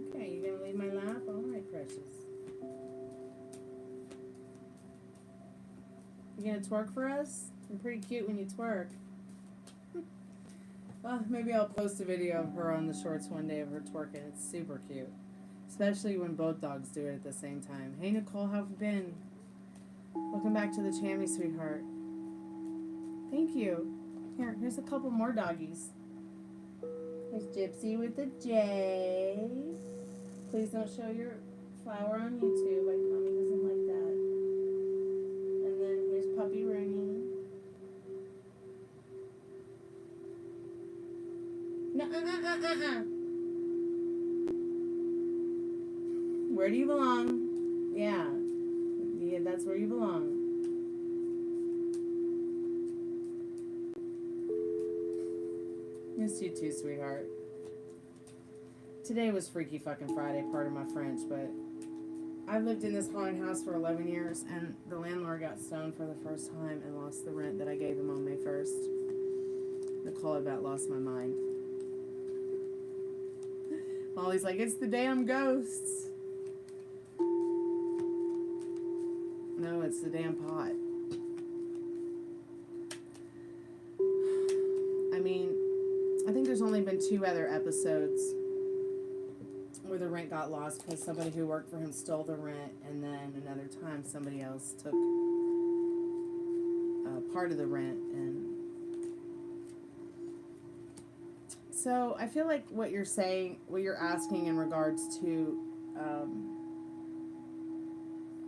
Okay, you're going to leave my lap? All right, precious. You going to twerk for us? You're pretty cute when you twerk. Well, maybe I'll post a video of her on the shorts one day of her twerking. It's super cute. Especially when both dogs do it at the same time. Hey, Nicole, how have you been? Welcome back to the Chammy, sweetheart. Thank you. Here's a couple more doggies. There's Gypsy with the J. Please don't show your flower on YouTube. Mommy doesn't like that. And then here's Puppy Rooney. No, Where do you belong? Yeah, that's where you belong. Miss you too, sweetheart. Today was Freaky fucking Friday, pardon my French, but I've lived in this haunted house for 11 years, and the landlord got stoned for the first time and lost the rent that I gave him on May 1st. Nicole about lost my mind. Molly's like, it's the damn ghosts. No, it's the damn pot. I mean, I think there's only been 2 other episodes where the rent got lost because somebody who worked for him stole the rent, and then another time somebody else took part of the rent. And so I feel like what you're saying, what you're asking in regards to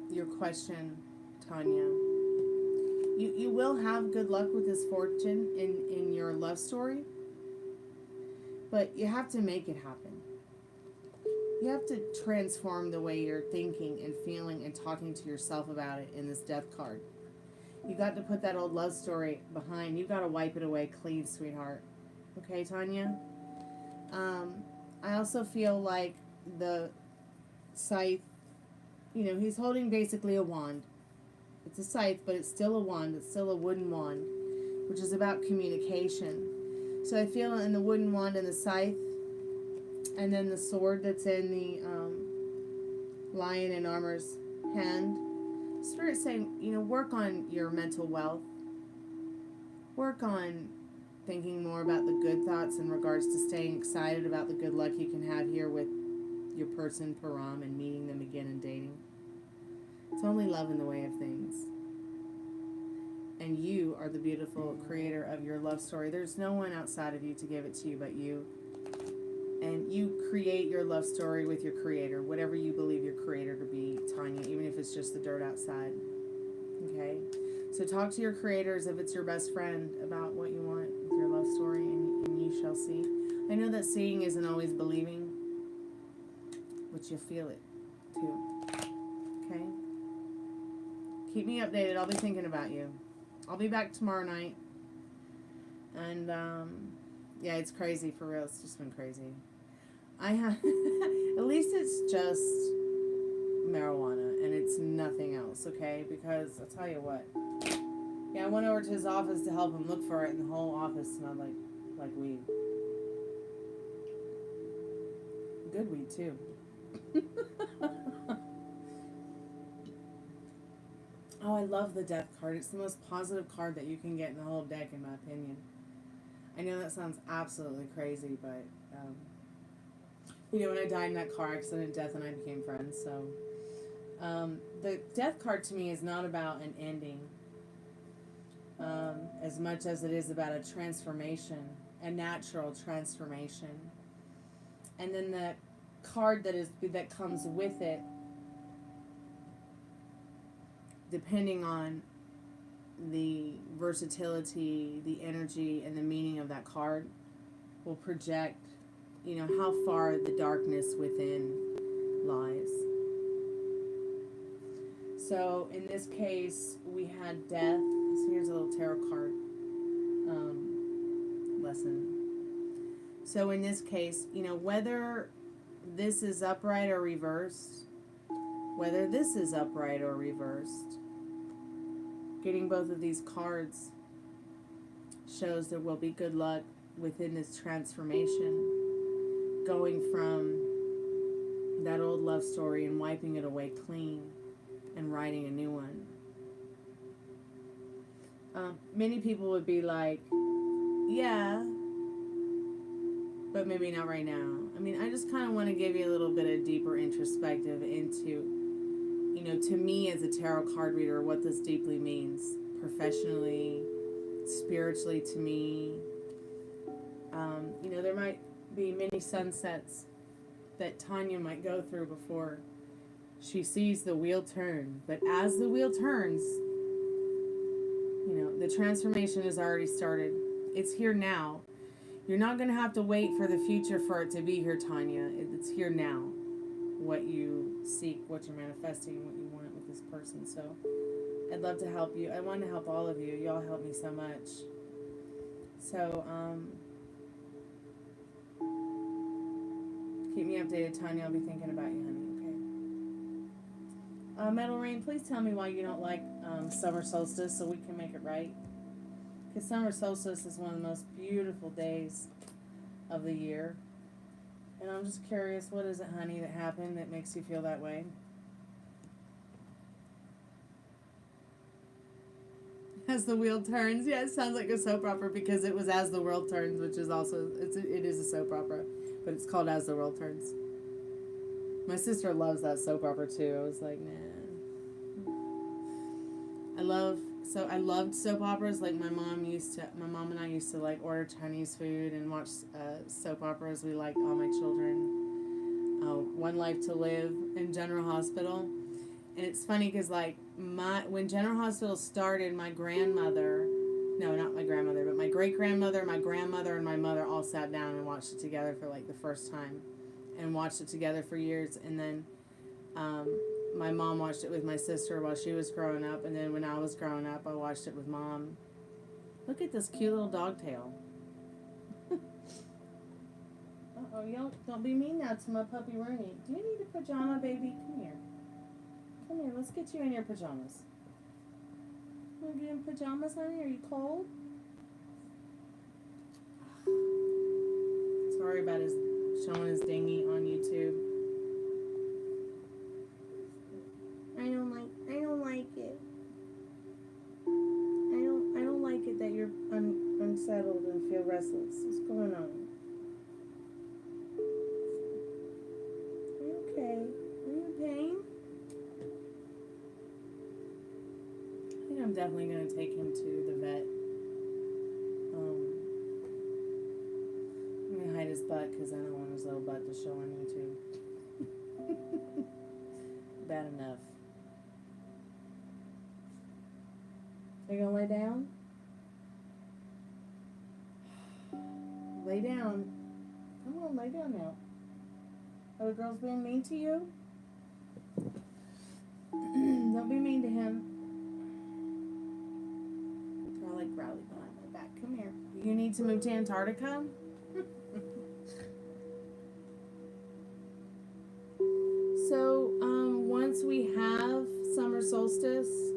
your question, Tanya, you will have good luck with this fortune in your love story, but you have to make it happen. You have to transform the way you're thinking and feeling and talking to yourself about it in this death card. You got to put that old love story behind. You got to wipe it away clean, sweetheart. Okay, Tanya? I also feel like the scythe, you know, he's holding basically a wand. It's a scythe, but it's still a wand. It's still a wooden wand, which is about communication. So I feel in the wooden wand and the scythe, and then the sword that's in the lion in armor's hand, Spirit's saying, you know, work on your mental wealth. Work on thinking more about the good thoughts in regards to staying excited about the good luck you can have here with your person, Param, and meeting them again and dating. It's only love in the way of things. And you are the beautiful creator of your love story. There's no one outside of you to give it to you but you. And you create your love story with your creator, whatever you believe your creator to be, Tanya, even if it's just the dirt outside. Okay? So talk to your creators if it's your best friend about what you want with your love story, and you shall see. I know that seeing isn't always believing, but you'll feel it too. Okay? Keep me updated. I'll be thinking about you. I'll be back tomorrow night. And, yeah, it's crazy for real. It's just been crazy. I have, at least it's just marijuana and it's nothing else, okay? Because I'll tell you what. Yeah, I went over to his office to help him look for it, and the whole office smelled like weed. Good weed, too. Oh, I love the death card. It's the most positive card that you can get in the whole deck, in my opinion. I know that sounds absolutely crazy, but, you know, when I died in that car accident, Death and I became friends, so. The death card to me is not about an ending, as much as it is about a transformation, a natural transformation. And then the card that comes with it, depending on the versatility, the energy, and the meaning of that card, will project, you know, how far the darkness within lies. So in this case, we had death. So here's a little tarot card lesson. So in this case, you know, whether this is upright or reversed, getting both of these cards shows there will be good luck within this transformation, going from that old love story and wiping it away clean and writing a new one. Many people would be like, yeah, but maybe not right now. I mean, I just kind of want to give you a little bit of deeper introspective into, you know, to me as a tarot card reader, what this deeply means professionally, spiritually to me. You know, there might be many sunsets that Tanya might go through before she sees the wheel turn. But as the wheel turns, you know, the transformation has already started. It's here now. You're not going to have to wait for the future for it to be here, Tanya. It's here now. What you seek, what you're manifesting, what you want with this person. So I'd love to help you. I want to help all of you. Y'all help me so much. So, keep me updated, Tanya. I'll be thinking about you, honey, okay? Metal Rain, please tell me why you don't like summer solstice so we can make it right. Because summer solstice is one of the most beautiful days of the year. And I'm just curious, what is it, honey, that happened that makes you feel that way? As the wheel turns. Yeah, it sounds like a soap opera because it was As the World Turns, which is also, it is a soap opera, but it's called As the World Turns. My sister loves that soap opera too. I was like, nah. I loved soap operas. Like my mom and I used to like order Chinese food and watch soap operas. We liked All My Children, One Life to Live, and General Hospital. And it's funny because like when General Hospital started, my grandmother, no, not my grandmother, but my great grandmother, my grandmother, and my mother all sat down and watched it together for like the first time, and watched it together for years. And then my mom watched it with my sister while she was growing up, and then when I was growing up, I watched it with Mom. Look at this cute little dog tail. Oh, Oh, don't be mean now to my puppy Rooney. Do you need a pajama, baby? Come here. Come here, let's get you in your pajamas. Want to get in pajamas, honey? Are you cold? Sorry about his showing his dinghy on YouTube. I don't like it. I don't like it that you're unsettled and feel restless. What's going on? Are you okay? Are you in pain? I think I'm definitely gonna take him to the vet. I'm gonna hide his butt because I don't want his little butt to show on YouTube. Bad enough. Are you gonna lay down? Lay down. Come on, lay down now. Are the girls being mean to you? Don't be mean to him. I like growly behind my back. Come here. You need to move to Antarctica? So, once we have summer solstice,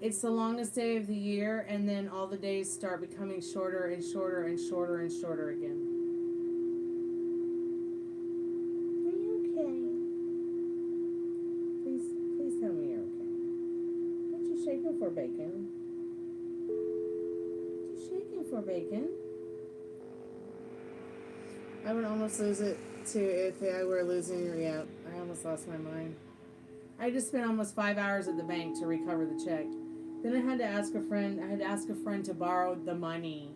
it's the longest day of the year, and then all the days start becoming shorter and shorter and shorter and shorter again. Are you okay? Please tell me you're okay. What you shaking for, Bacon? What you shaking for, Bacon? I would almost lose it too if I were losing your. Yeah, I almost lost my mind. I just spent almost 5 hours at the bank to recover the check. Then I had to ask a friend. I had to ask a friend to borrow the money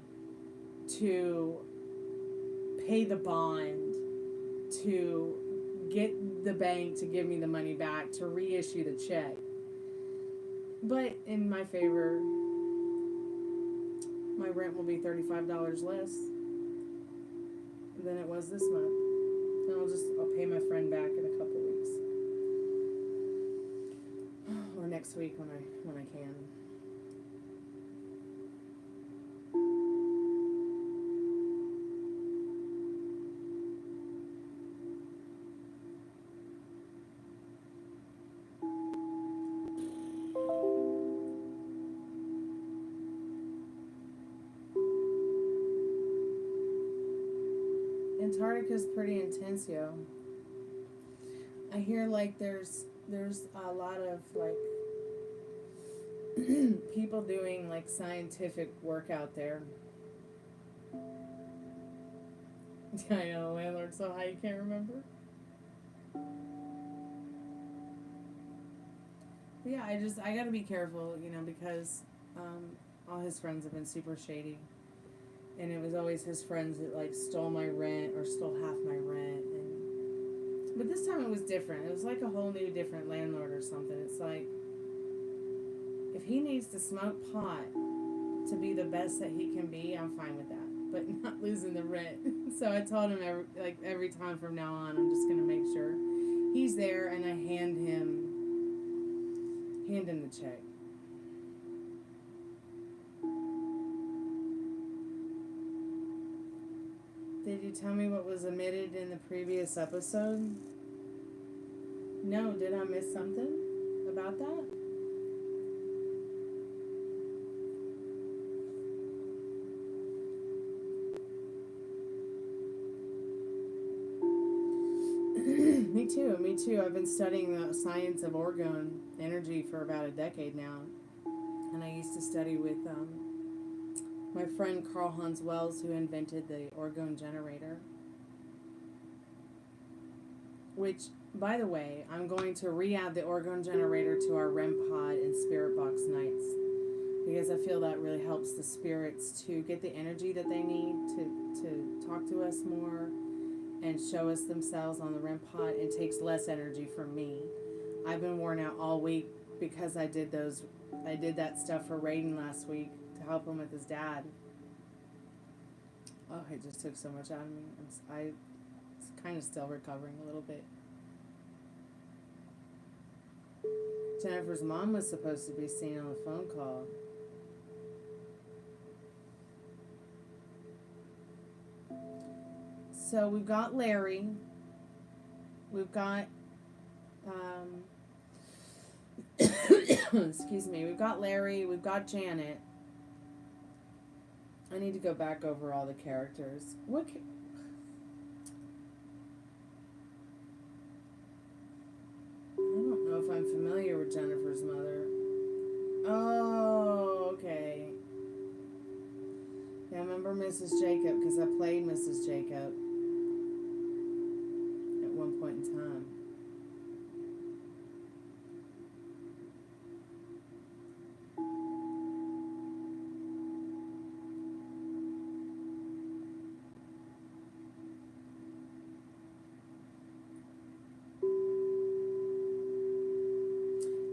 to pay the bond, to get the bank to give me the money back, to reissue the check. But in my favor, my rent will be $35 less than it was this month. And I'll pay my friend back in a couple weeks. Or next week when I can. Antarctica's pretty intense, yo. I hear like there's a lot of like people doing like scientific work out there. I know, landlord's so high you can't remember. But yeah, I gotta be careful, because all his friends have been super shady. And it was always his friends that like stole my rent or stole half my rent. But this time it was different. It was like a whole new different landlord or something. It's like, if he needs to smoke pot to be the best that he can be, I'm fine with that. But not losing the rent. So I told him every time from now on, I'm just gonna make sure he's there and I hand him the check. Did you tell me what was omitted in the previous episode? No, did I miss something about that? Me too. I've been studying the science of orgone energy for about a decade now. And I used to study with my friend Karl-Heinz Wells, who invented the orgone generator. Which, by the way, I'm going to re-add the orgone generator to our REM pod and spirit box nights. Because I feel that really helps the spirits to get the energy that they need to talk to us more and show us themselves on the REM pod, and takes less energy from me. I've been worn out all week because I did that stuff for Raiden last week to help him with his dad. Oh, it just took so much out of me. I'm kind of still recovering a little bit. Jennifer's mom was supposed to be seen on a phone call. So we've got Larry. We've got, excuse me, we've got Larry, we've got Janet. I need to go back over all the characters. I don't know if I'm familiar with Jennifer's mother. Oh, okay. Yeah, I remember Mrs. Jacob because I played Mrs. Jacob at one point in time.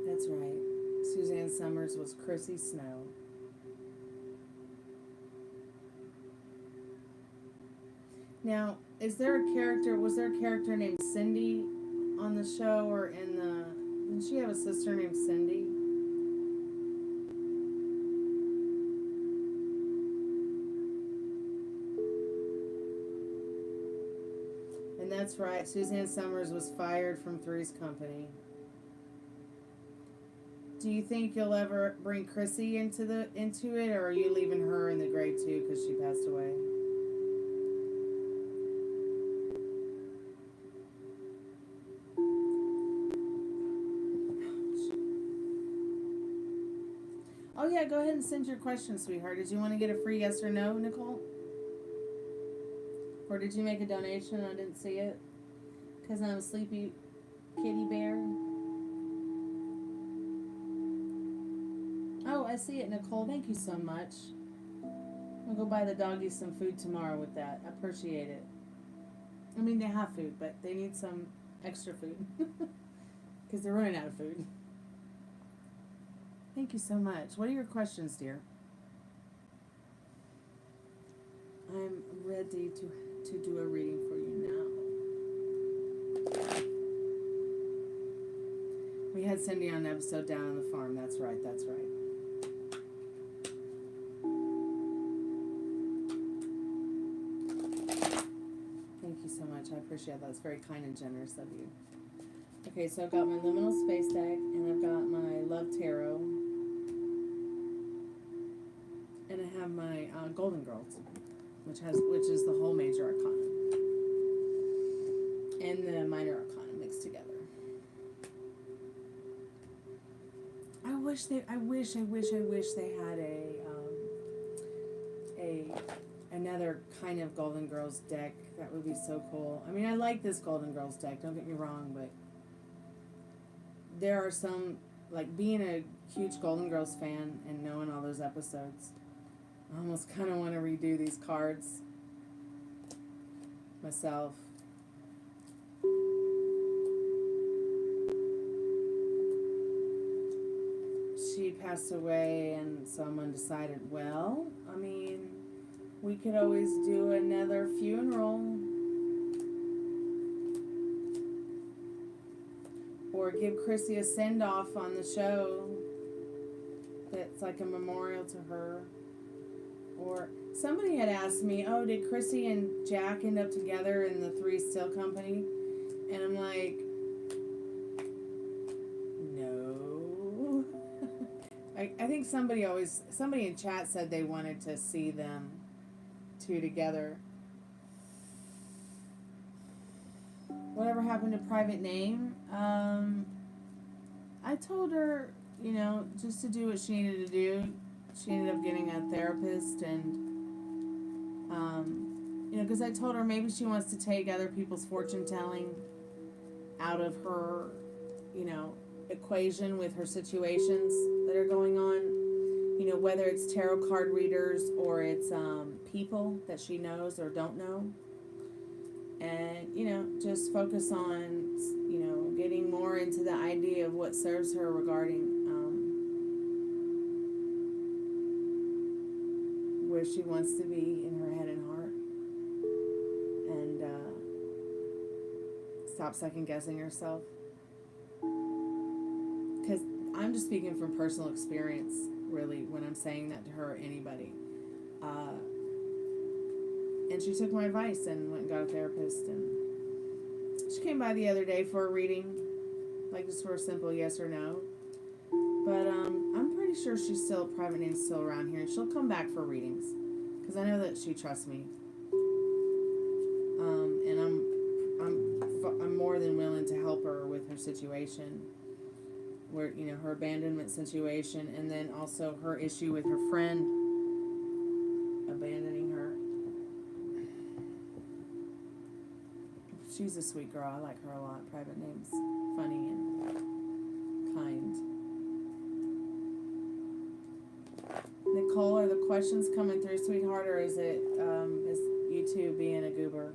That's right. Suzanne Summers was Chrissy Snow. Now, was there a character named Cindy on the show or didn't she have a sister named Cindy? And that's right, Suzanne Summers was fired from Three's Company. Do you think you'll ever bring Chrissy into it, or are you leaving her in the grave too because she passed away? Oh yeah, go ahead and send your question, sweetheart. Did you want to get a free yes or no, Nicole? Or did you make a donation? I didn't see it. Because I'm a sleepy kitty bear. Oh, I see it, Nicole. Thank you so much. I'll go buy the doggies some food tomorrow with that. I appreciate it. I mean, they have food, but they need some extra food. Because they're running out of food. Thank you so much. What are your questions, dear? I'm ready to do a reading for you now. We had Cindy on an episode down on the farm. That's right, that's right. Thank you so much. I appreciate that. It's very kind and generous of you. Okay, so I've got my Liminal Space deck, and I've got my Love Tarot, and I have my Golden Girls, which is the whole Major Arcana, and the Minor Arcana mixed together. I wish they had another kind of Golden Girls deck. That would be so cool. I mean, I like this Golden Girls deck, don't get me wrong, but there are some, like, being a huge Golden Girls fan and knowing all those episodes, I almost kind of want to redo these cards myself. She passed away, and so I'm undecided. Well, I mean, we could always do another funeral. Or give Chrissy a send-off on the show that's like a memorial to her. Or somebody had asked me, oh, did Chrissy and Jack end up together in the Three Still Company? And I'm like, no. I think somebody in chat said they wanted to see them two together. Whatever happened to Private Name? I told her, just to do what she needed to do. She ended up getting a therapist, and because I told her maybe she wants to take other people's fortune telling out of her, equation with her situations that are going on. Whether it's tarot card readers or it's people that she knows or don't know. And, just focus on, getting more into the idea of what serves her regarding where she wants to be in her head and heart. And stop second guessing herself. Because I'm just speaking from personal experience, really, when I'm saying that to her or anybody. And she took my advice and went and got a therapist. And she came by the other day for a reading, like just for a simple yes or no. But I'm pretty sure she's still, private name's still around here, and she'll come back for readings, because I know that she trusts me. And I'm more than willing to help her with her situation, where, you know, her abandonment situation, and then also her issue with her friend abandoning her. She's a sweet girl. I like her a lot. Private name's funny and kind. Nicole, are the questions coming through, sweetheart, or is it is YouTube being a goober?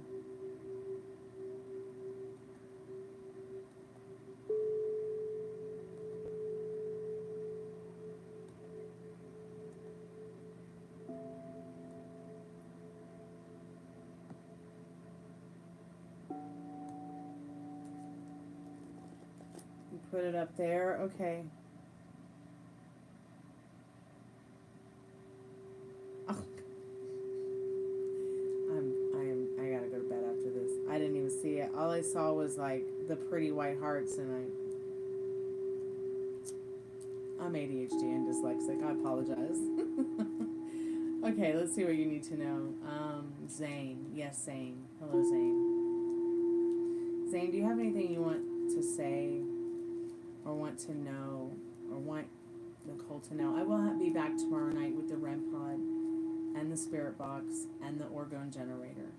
You put it up there, okay. I gotta go to bed after this. I didn't even see it. All I saw was like the pretty white hearts, and I'm ADHD and dyslexic. I apologize. Okay, let's see what you need to know. Zane. Yes, Zane. Hello, Zane. Zane, do you have anything you want to say or want to know or want Nicole to know? I will be back tomorrow night with the REM pod and the spirit box and the orgone generator.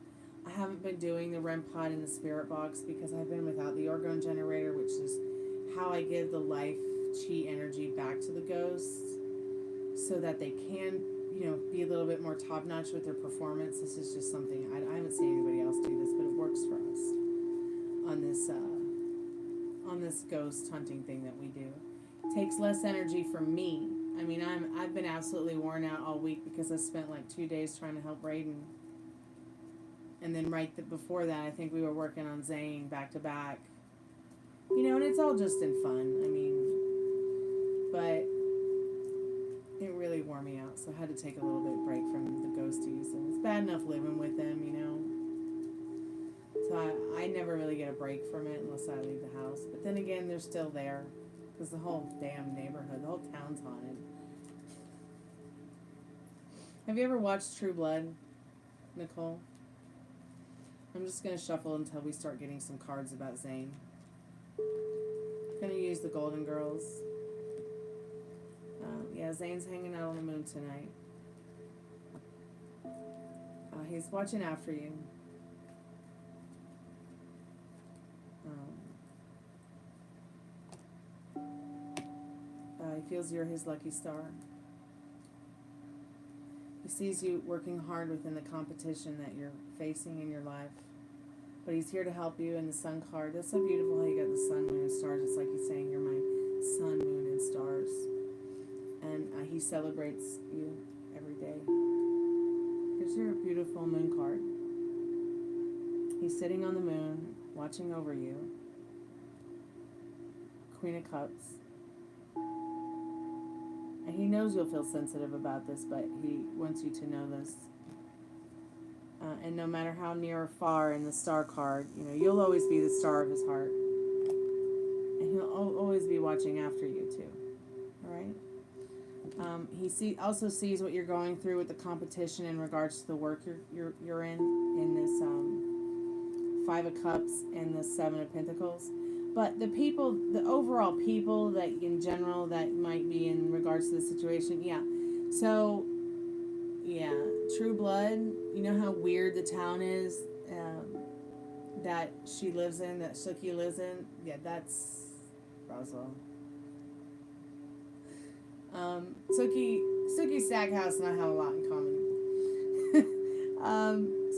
I haven't been doing the REM pod and the spirit box because I've been without the orgone generator, which is how I give the life chi energy back to the ghosts so that they can, you know, be a little bit more top notch with their performance. This is just something I haven't seen anybody else do this, but it works for us on this ghost hunting thing that we do. It takes less energy from me. I mean, I've been absolutely worn out all week because I spent like 2 days trying to help Raiden. And then before that, I think we were working on Zane back to back. You know, and it's all just in fun. I mean, but it really wore me out, so I had to take a little bit break from the ghosties. And it's bad enough living with them, you know. So I never really get a break from it unless I leave the house. But then again, they're still there because the whole damn neighborhood, the whole town's haunted. Have you ever watched True Blood, Nicole? I'm just going to shuffle until we start getting some cards about Zane. I'm going to use the Golden Girls. Yeah, Zane's hanging out on the moon tonight. He's watching after you. He feels you're his lucky star. He sees you working hard within the competition that you're facing in your life. But he's here to help you. And the sun card, that's so beautiful how you got the sun, moon, and stars. It's like he's saying, you're my sun, moon, and stars. And he celebrates you every day. Here's your beautiful moon card. He's sitting on the moon, watching over you. Queen of Cups. And he knows you'll feel sensitive about this, but he wants you to know this. And no matter how near or far in the star card, you know, you'll always be the star of his heart. And he'll always be watching after you, too. All right? He also sees what you're going through with the competition in regards to the work you're in this Five of Cups and the Seven of Pentacles. But the people, the overall people that in general that might be in regards to the situation, yeah. So, yeah, True Blood, you know how weird the town is that she lives in, that Sookie lives in? Yeah, that's Roswell. Sookie Stackhouse and I have a lot in common.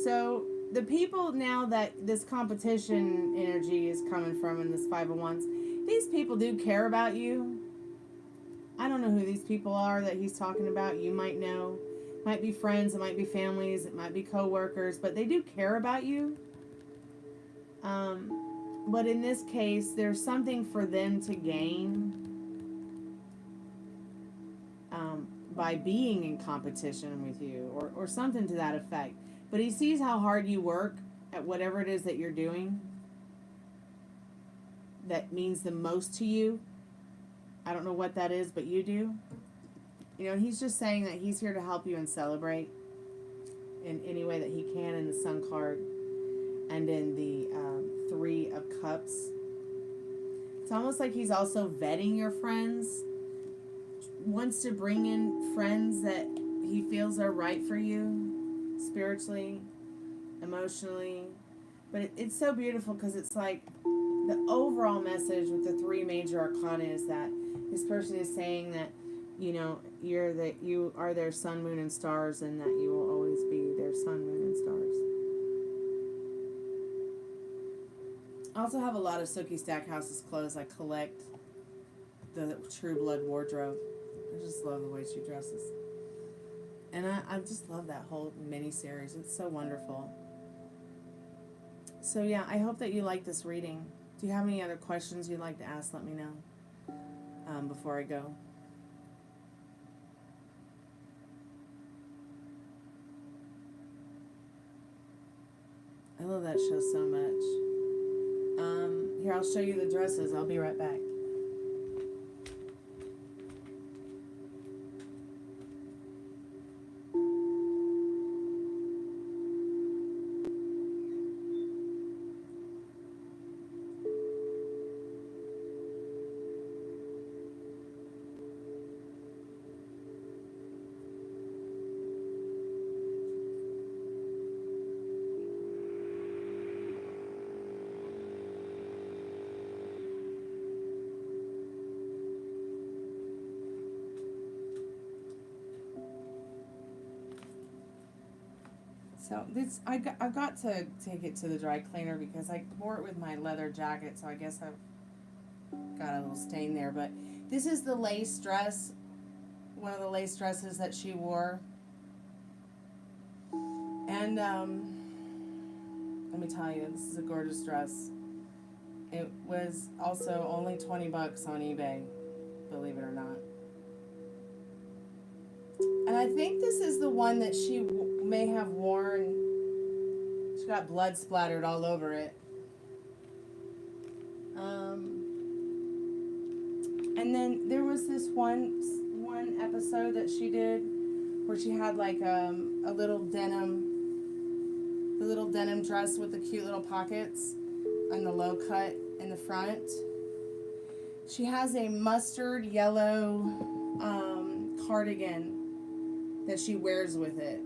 So the people now that this competition energy is coming from in this 5 of Wands, these people do care about you. I don't know who these people are that he's talking about. You might know. It might be friends, it might be families, it might be co-workers, but they do care about you. But in this case, there's something for them to gain by being in competition with you, or something to that effect. But he sees how hard you work at whatever it is that you're doing that means the most to you. I don't know what that is, but you do. You know, he's just saying that he's here to help you and celebrate in any way that he can in the Sun card and in the Three of Cups. It's almost like he's also vetting your friends, wants to bring in friends that he feels are right for you, spiritually, emotionally. But it's so beautiful because it's like the overall message with the three major arcana is that this person is saying that, you know, you are their sun, moon, and stars, and that you will always be their sun, moon, and stars. I also have a lot of Sookie Stackhouse's clothes. I collect the True Blood wardrobe. I just love the way she dresses. And I just love that whole mini-series. It's so wonderful. So yeah, I hope that you like this reading. Do you have any other questions you'd like to ask? Let me know before I go. I love that show so much. Here, I'll show you the dresses. I'll be right back. So this, I got to take it to the dry cleaner because I wore it with my leather jacket, so I guess I've got a little stain there. But this is the lace dress, one of the lace dresses that she wore. And let me tell you, this is a gorgeous dress. It was also only $20 on eBay, believe it or not. And I think this is the one that she may have worn. She got blood splattered all over it. And then there was this one episode that she did where she had like a little denim dress with the cute little pockets and the low cut in the front. She has a mustard yellow cardigan that she wears with it.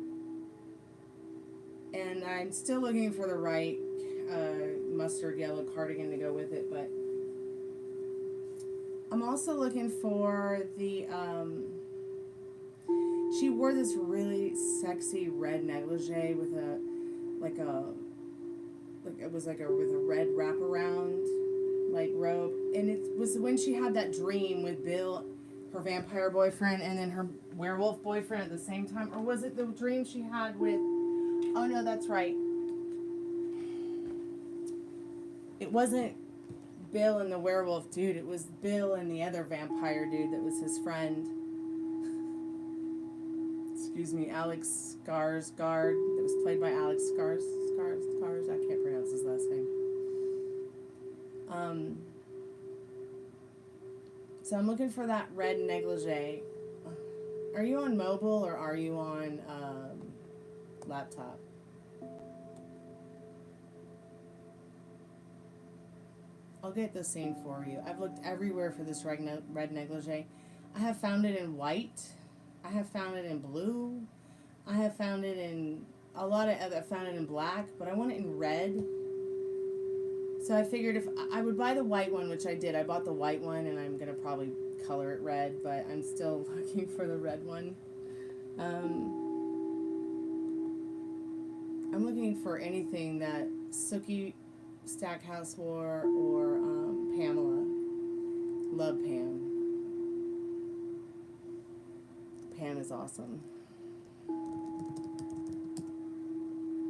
And I'm still looking for the right mustard yellow cardigan to go with it, but I'm also looking for the, she wore this really sexy red negligee with with a red wraparound, like robe. And it was when she had that dream with Bill, her vampire boyfriend, and then her werewolf boyfriend at the same time. Or was it the dream she had with, oh no, that's right. It wasn't Bill and the werewolf dude. It was Bill and the other vampire dude that was his friend. Excuse me, Alex Skarsgård. That was played by Alex Skarsgård. I can't pronounce his last name. So I'm looking for that red negligee. Are you on mobile or are you on laptop? I'll get the scene for you. I've looked everywhere for this red negligee. I have found it in white. I have found it in blue. I have found it in a lot of other. I found it in black, but I want it in red. So I figured if I would buy the white one, which I did. I bought the white one, and I'm gonna probably color it red, but I'm still looking for the red one. I'm looking for anything that Sookie Stackhouse wore or Pamela. Love Pam. Pam is awesome.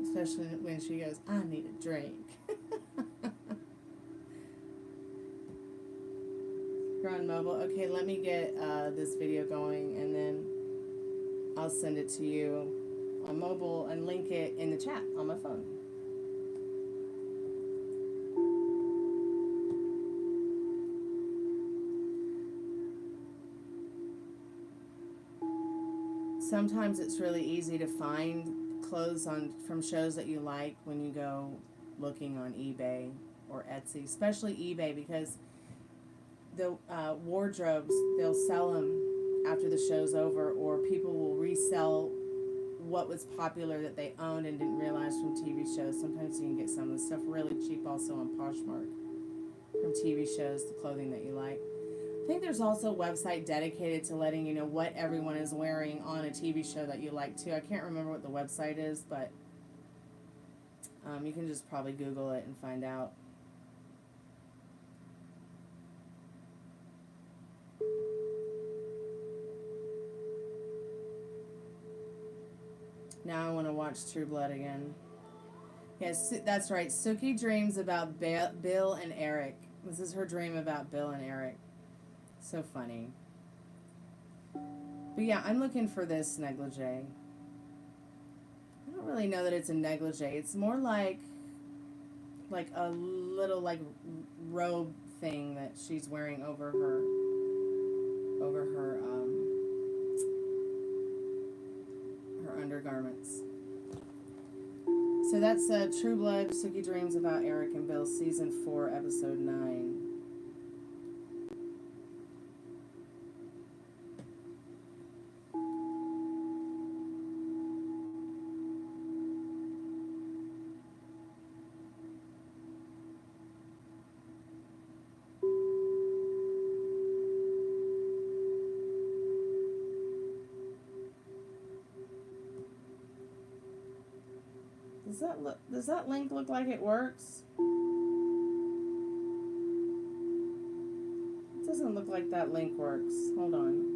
Especially when she goes, I need a drink. You're on mobile. Okay, let me get this video going and then I'll send it to you on mobile and link it in the chat on my phone. Sometimes it's really easy to find clothes from shows that you like when you go looking on eBay or Etsy, especially eBay, because the wardrobes, they'll sell them after the show's over, or people will resell what was popular that they owned and didn't realize from TV shows. Sometimes you can get some of the stuff really cheap also on Poshmark from TV shows, the clothing that you like. I think there's also a website dedicated to letting you know what everyone is wearing on a TV show that you like too. I can't remember what the website is, but you can just probably Google it and find out. Now I want to watch True Blood again. Yes, that's right. Suki dreams about Bill and Eric. This is her dream about Bill and Eric. So funny. But yeah, I'm looking for this negligee. I don't really know that it's a negligee. It's more like a little like robe thing that she's wearing over her undergarments. So that's True Blood, Suki Dreams About Eric and Bill, Season 4, Episode 9. Does that link look like it works? It doesn't look like that link works. Hold on.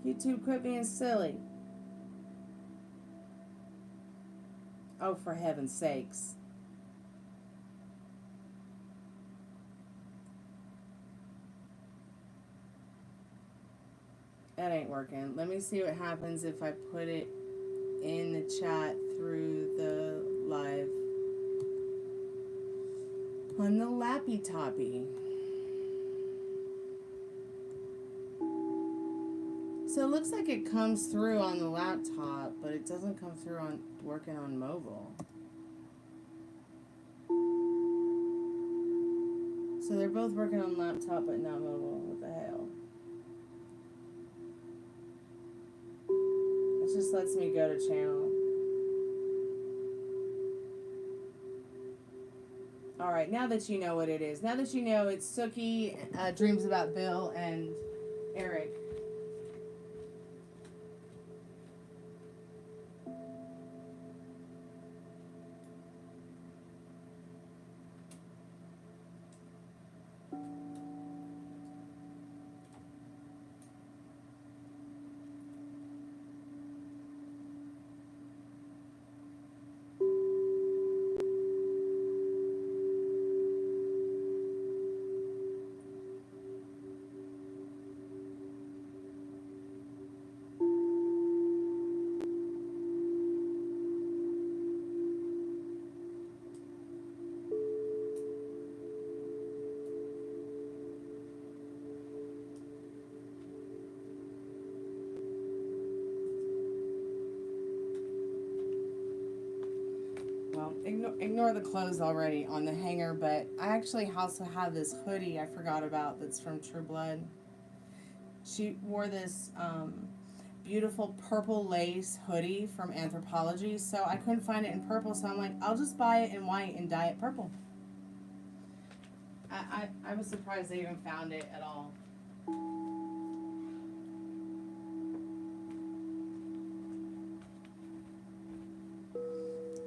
YouTube, quit being silly. Oh, for heaven's sakes. That ain't working. Let me see what happens if I put it in the chat through the live on the lappy toppy. So it looks like it comes through on the laptop, but it doesn't come through on working on mobile. So they're both working on laptop but not mobile. What the hell? It just lets me go to channel. Alright, now that you know what it is. Now that you know it's Suki, Dreams About Bill and Eric. Ignore the clothes already on the hanger, but I actually also have this hoodie I forgot about that's from True Blood. She wore this beautiful purple lace hoodie from Anthropologie, so I couldn't find it in purple, so I'm like, I'll just buy it in white and dye it purple. I was surprised they even found it at all.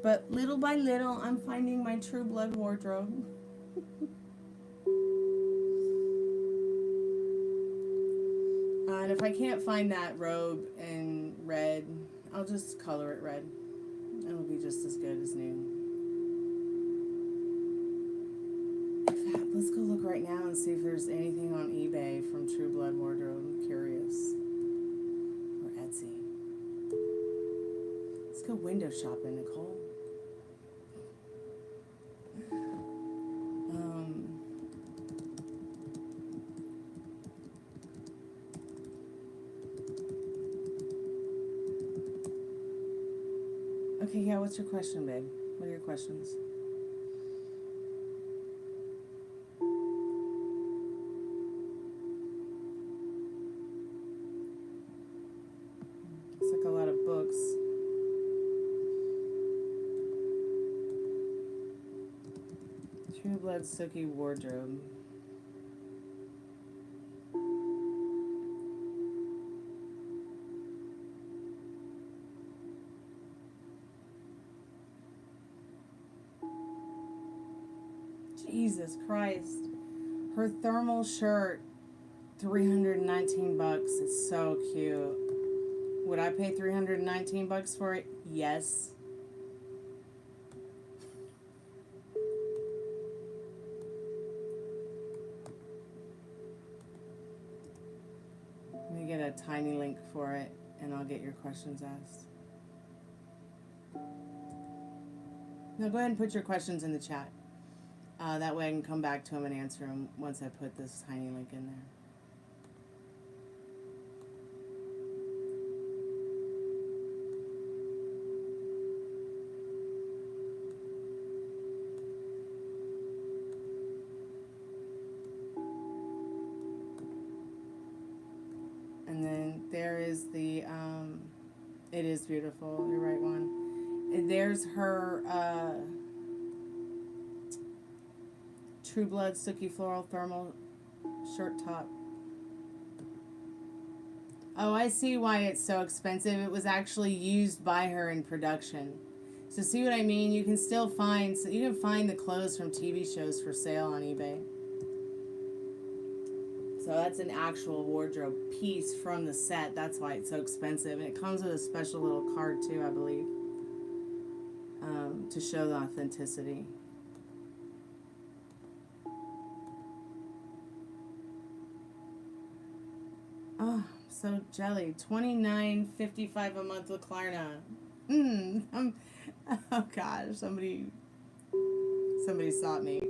But little by little, I'm finding my true blood wardrobe. And if I can't find that robe in red, I'll just color it red. It'll be just as good as new. In fact, let's go look right now and see if there's anything on eBay from True Blood Wardrobe. I'm curious. Or Etsy. Let's go window shopping, Nicole. Okay, yeah, what's your question, babe? What are your questions? It's like a lot of books. True Blood Sookie Wardrobe. Jesus Christ. Her thermal shirt, $319. It's so cute. Would I pay $319 for it? Yes. Let me get a tiny link for it and I'll get your questions asked. No, go ahead and put your questions in the chat. That way I can come back to them and answer them once I put this tiny link in there. And then there is the, it is beautiful, you're right one. And there's her, True Blood Sookie Floral Thermal shirt top. Oh, I see why it's so expensive. It was actually used by her in production. So see what I mean? You can still find, so you can find the clothes from TV shows for sale on eBay. So that's an actual wardrobe piece from the set. That's why it's so expensive. And it comes with a special little card too, I believe, to show the authenticity. Oh, so jelly. $29.55 a month with Klarna. Oh gosh, somebody sought me.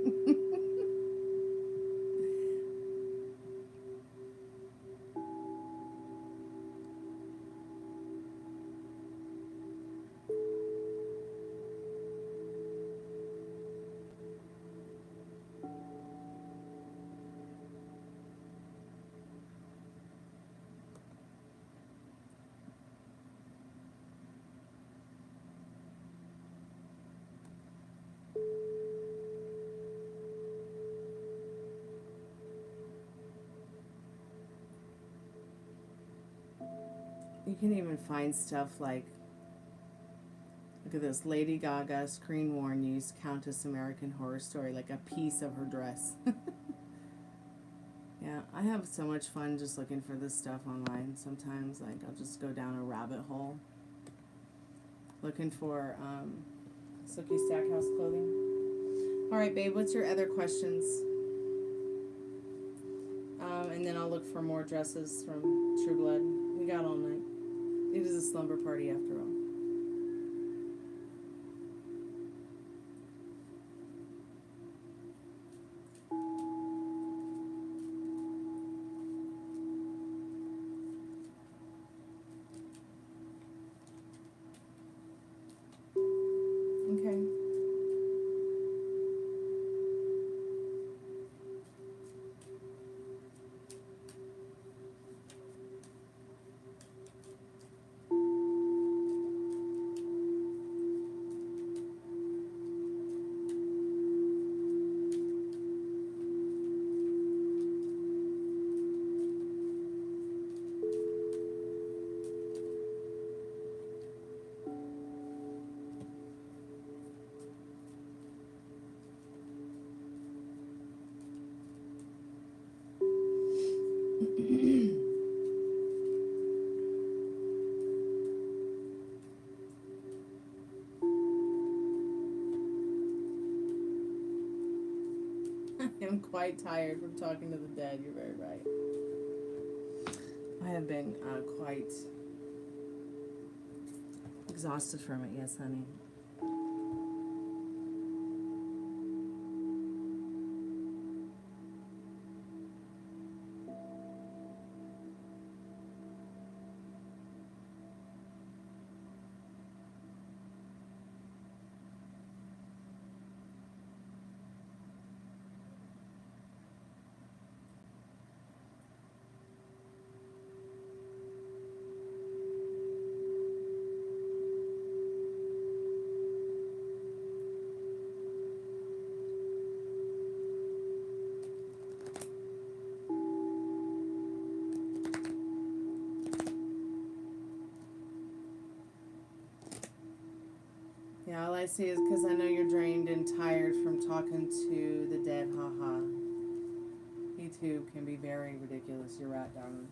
You can even find stuff like, look at this, Lady Gaga screen-worn used Countess American Horror Story, like a piece of her dress. Yeah, I have so much fun just looking for this stuff online. Sometimes, like, I'll just go down a rabbit hole looking for Sookie Stackhouse clothing. All right, babe, what's your other questions? And then I'll look for more dresses from True Blood. We got all night. It is a slumber party after all. Okay. I am quite tired from talking to the dead. You're very right. I have been quite exhausted from it. Yes, honey. Yeah, all I see is because I know you're drained and tired from talking to the dead, haha. Me too can be very ridiculous. You're right, darling.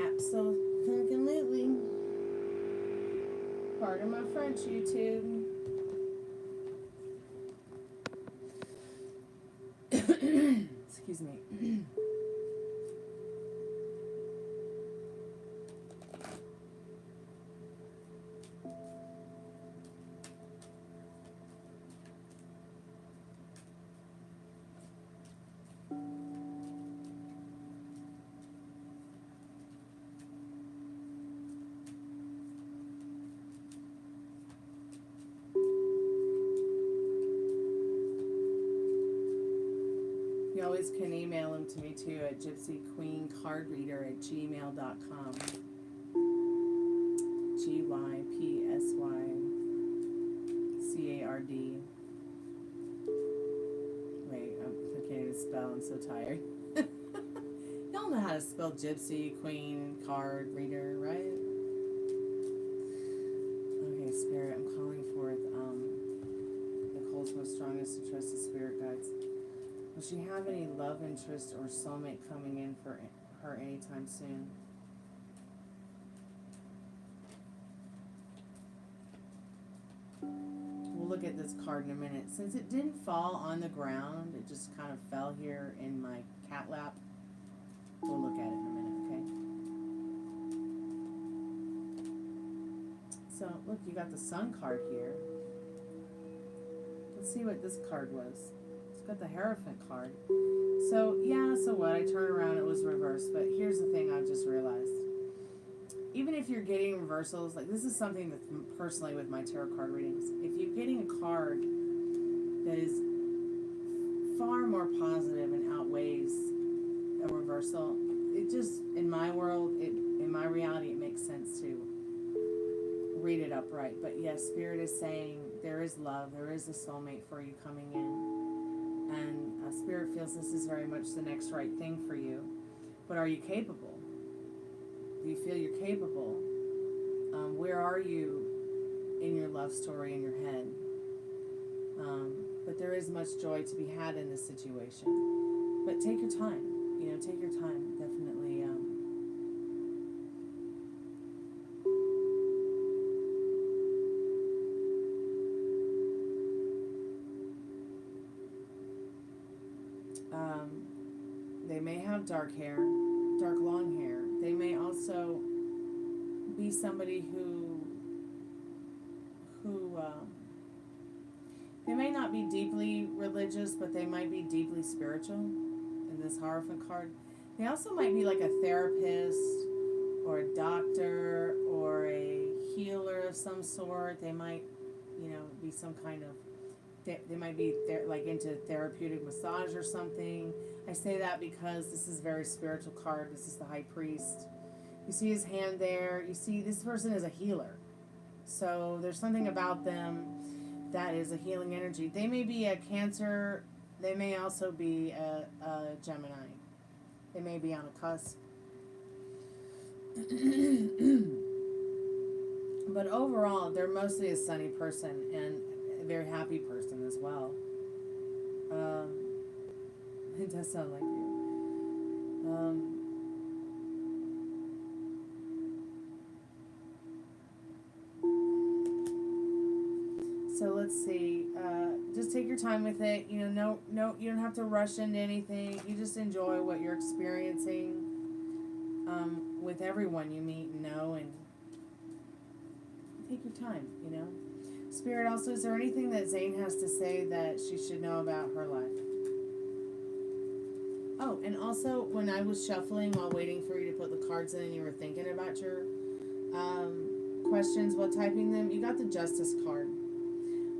Absolutely. Pardon my French, YouTube. Excuse me. You always can email them to me too at gypsyqueencardreader@gmail.com. GYPSYCARD. Wait, I can't even spell. I'm so tired. Y'all know how to spell Gypsy Queen Card Reader, right? Okay, Spirit, I'm calling forth Nicole's most strongest and trusted spirit guides. Will she have any love interest or soulmate coming in for her anytime soon? We'll look at this card in a minute. Since it didn't fall on the ground, it just kind of fell here in my cat lap. We'll look at it in a minute, okay? So, look, you got the Sun card here. Let's see what this card was. It's got the Hierophant card. So, yeah, so what? I turned around, it was reversed. But here's the thing I've just realized. Even if you're getting reversals, like this is something that's personally with my tarot card readings. If you're getting a card that is far more positive and outweighs a reversal, it just, in my world, in my reality, it makes sense to read it upright. But yes, Spirit is saying there is love, there is a soulmate for you coming in. And Spirit feels this is very much the next right thing for you. But are you capable? Do you feel you're capable? Where are you in your love story in your head? But there is much joy to be had in this situation. But take your time. You know, take your time. Definitely. They may have dark hair, dark long hair. They may also be somebody who they may not be deeply religious, but they might be deeply spiritual in this Hierophant card. They also might be like a therapist or a doctor or a healer of some sort. They might, you know, be some kind of, they might be like into therapeutic massage or something. I say that because this is a very spiritual card. This is the High Priest. You see his hand there. You see this person is a healer. So there's something about them that is a healing energy. They may be a Cancer. They may also be a Gemini. They may be on a cusp. But overall, they're mostly a sunny person and a very happy person as well. It does sound like you. So let's see. Just take your your time with it. You know, no, you don't have to rush into anything. You just enjoy what you're experiencing with everyone you meet and know, and take your time, you know. Spirit, also, is there anything that Zane has to say that she should know about her life? Oh, and also, when I was shuffling while waiting for you to put the cards in and you were thinking about your questions while typing them, you got the Justice card.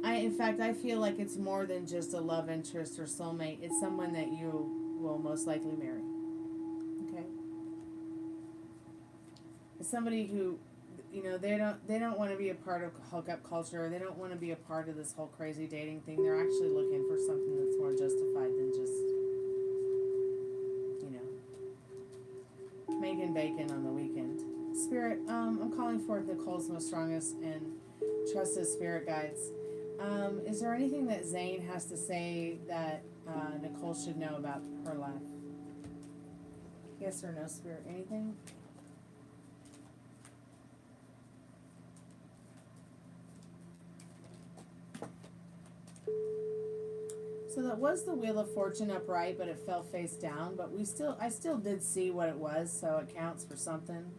In fact, I feel like it's more than just a love interest or soulmate. It's someone that you will most likely marry. Okay? It's somebody who, you know, they don't want to be a part of hookup culture. They don't want to be a part of this whole crazy dating thing. They're actually looking for something that's more justified than just, you know, making bacon on the weekend. Spirit, I'm calling forth Nicole's most strongest and trusted spirit guides. Is there anything that Zane has to say that Nicole should know about her life? Yes or no, Spirit? Anything? So that was the Wheel of Fortune upright, but it fell face down. But I still did see what it was, so it counts for something.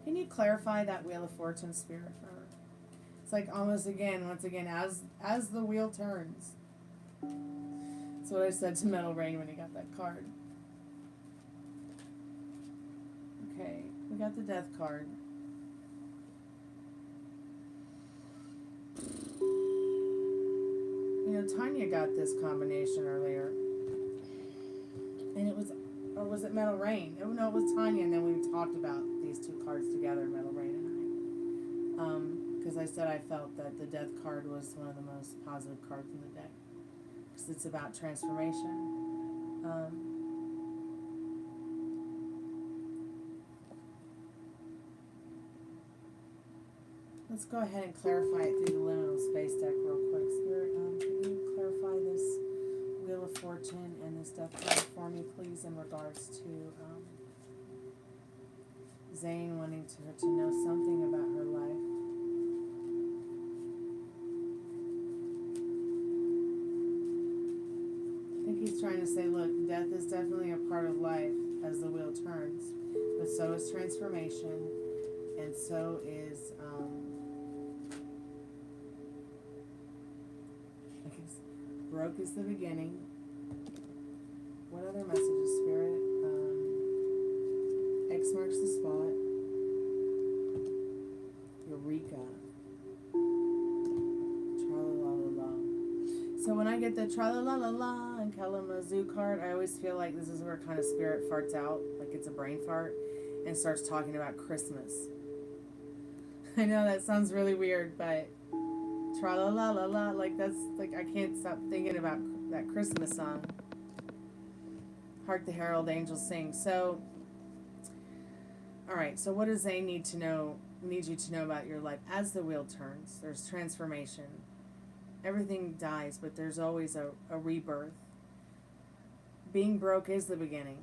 Can you clarify that Wheel of Fortune, Spirit, for her? It's like almost once again, as the wheel turns. That's what I said to Metal Rain when he got that card. Okay, we got the Death card. You know, Tanya got this combination earlier. And it was, or was it Metal Rain? Oh no, it was Tanya, and then we talked about these two cards together, Metal Rain and I. Because I said I felt that the Death card was one of the most positive cards in the deck. Because it's about transformation. Let's go ahead and clarify it through the liminal space deck real quick. Spirit, can you clarify this Wheel of Fortune and this Death card for me, please, in regards to Zane wanting her to know something about her life? I think he's trying to say, look, death is definitely a part of life as the wheel turns, but so is transformation, and so is broke is the beginning. What other messages, Spirit? X marks the spot. Eureka. Tra-la-la-la-la. So when I get the tra-la-la-la-la and Kalamazoo card, I always feel like this is where kind of Spirit farts out, like it's a brain fart, and starts talking about Christmas. I know that sounds really weird, but tra-la-la-la-la, like that's, like I can't stop thinking about that Christmas song. Hark the Herald Angels Sing. So, alright, so what does Zane need you to know about your life? As the wheel turns, there's transformation. Everything dies, but there's always a rebirth. Being broke is the beginning.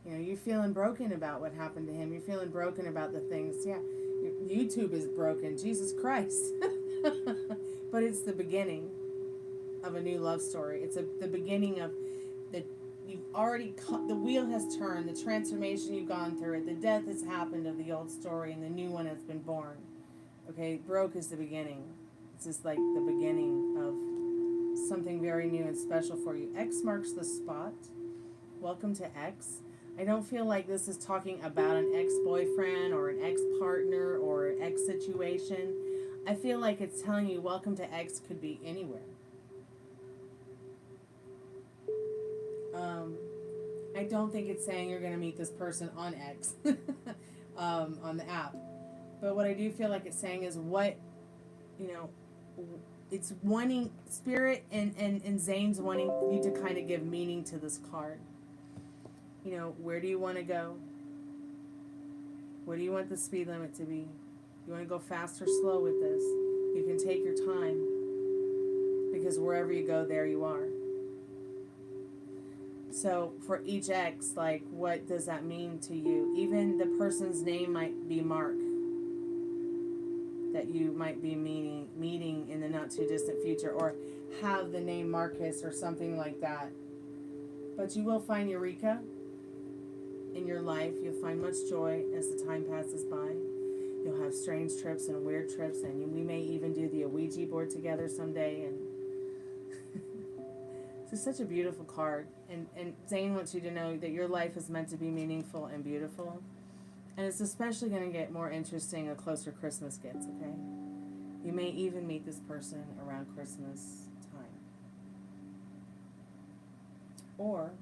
You know, you're feeling broken about what happened to him. You're feeling broken about the things. Yeah, YouTube is broken. Jesus Christ. But it's the beginning of a new love story. It's the beginning of the wheel has turned, the transformation you've gone through it, the death has happened of the old story, and the new one has been born. Okay, broke is the beginning. It's just like the beginning of something very new and special for you. X marks the spot. Welcome to X. I don't feel like this is talking about an ex-boyfriend or an ex-partner or an ex situation. I feel like it's telling you welcome to X could be anywhere. I don't think it's saying you're going to meet this person on X, on the app. But what I do feel like it's saying is it's wanting, Spirit and Zane's wanting you to kind of give meaning to this card. You know, where do you want to go? What do you want the speed limit to be? You want to go fast or slow with this? You can take your time, because wherever you go, there you are. So for each X, like, what does that mean to you? Even the person's name might be Mark, that you might be meeting in the not too distant future, or have the name Marcus or something like that. But you will find Eureka in your life. You'll find much joy as the time passes by. You'll have strange trips and weird trips, and we may even do the Ouija board together someday. And it's such a beautiful card. And Zane wants you to know that your life is meant to be meaningful and beautiful. And it's especially going to get more interesting the closer Christmas gets, okay? You may even meet this person around Christmas time. Or,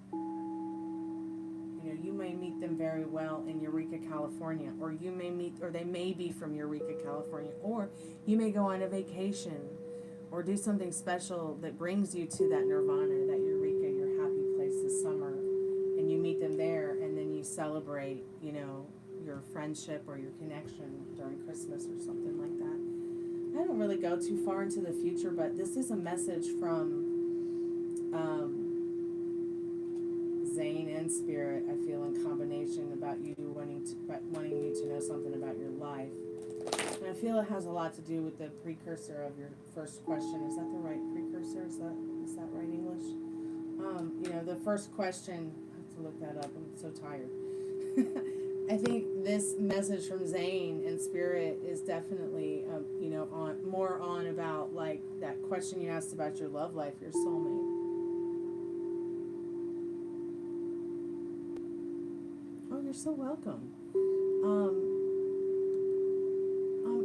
you may meet them very well in Eureka, California. Or you may meet, or they may be from Eureka, California. Or you may go on a vacation or do something special that brings you to that nirvana, that Eureka, your happy place this summer. And you meet them there, and then you celebrate, your friendship or your connection during Christmas or something like that. I don't really go too far into the future, but this is a message from Zane and Spirit, I feel, in combination about you wanting you to know something about your life. And I feel it has a lot to do with the precursor of your first question. Is that the right precursor? Is that right English? The first question, I have to look that up, I'm so tired. I think this message from Zane and Spirit is definitely, on about like that question you asked about your love life, your soulmate. Oh, you're so welcome.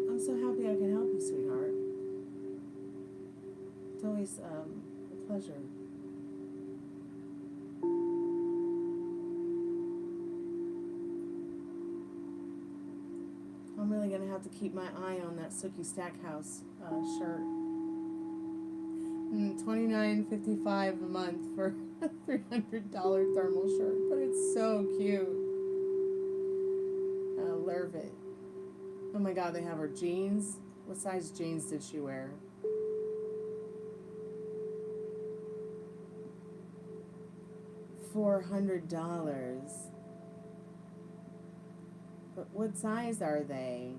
I'm so happy I can help you, sweetheart. It's always a pleasure. I'm really going to have to keep my eye on that Sookie Stackhouse shirt. $29.55 a month for a $300 thermal shirt, but it's so cute. I love it. Oh my God, they have her jeans. What size jeans did she wear? $400. But what size are they?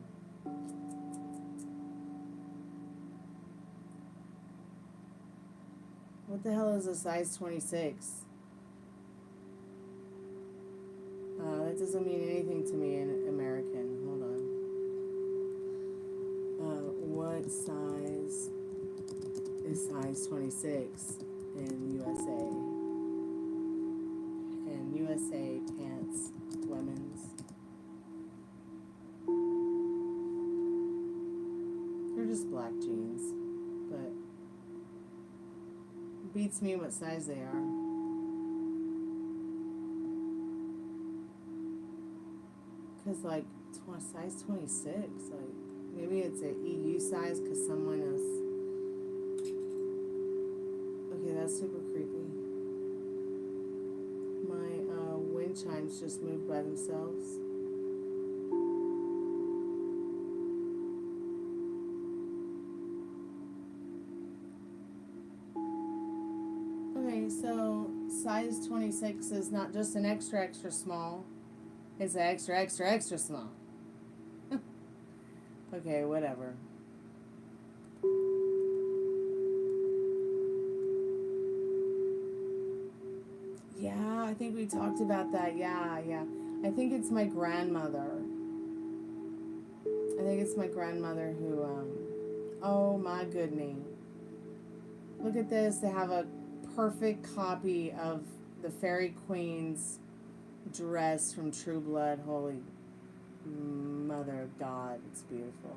What the hell is a size 26? That doesn't mean anything to me in American. Hold on. What size is size 26 in USA? And USA pants, women's. They're just black jeans, but beats me what size they are. Cause like size 26, like maybe it's an EU size cause someone else. Okay, that's super creepy. My wind chimes just moved by themselves. Okay, so size 26 is not just an extra small. It's extra small. Okay, whatever. Yeah, I think we talked about that. Yeah. I think it's my grandmother. Who, oh my goodness. Look at this. They have a perfect copy of the Fairy Queen's dress from True Blood. Holy Mother of God, it's beautiful.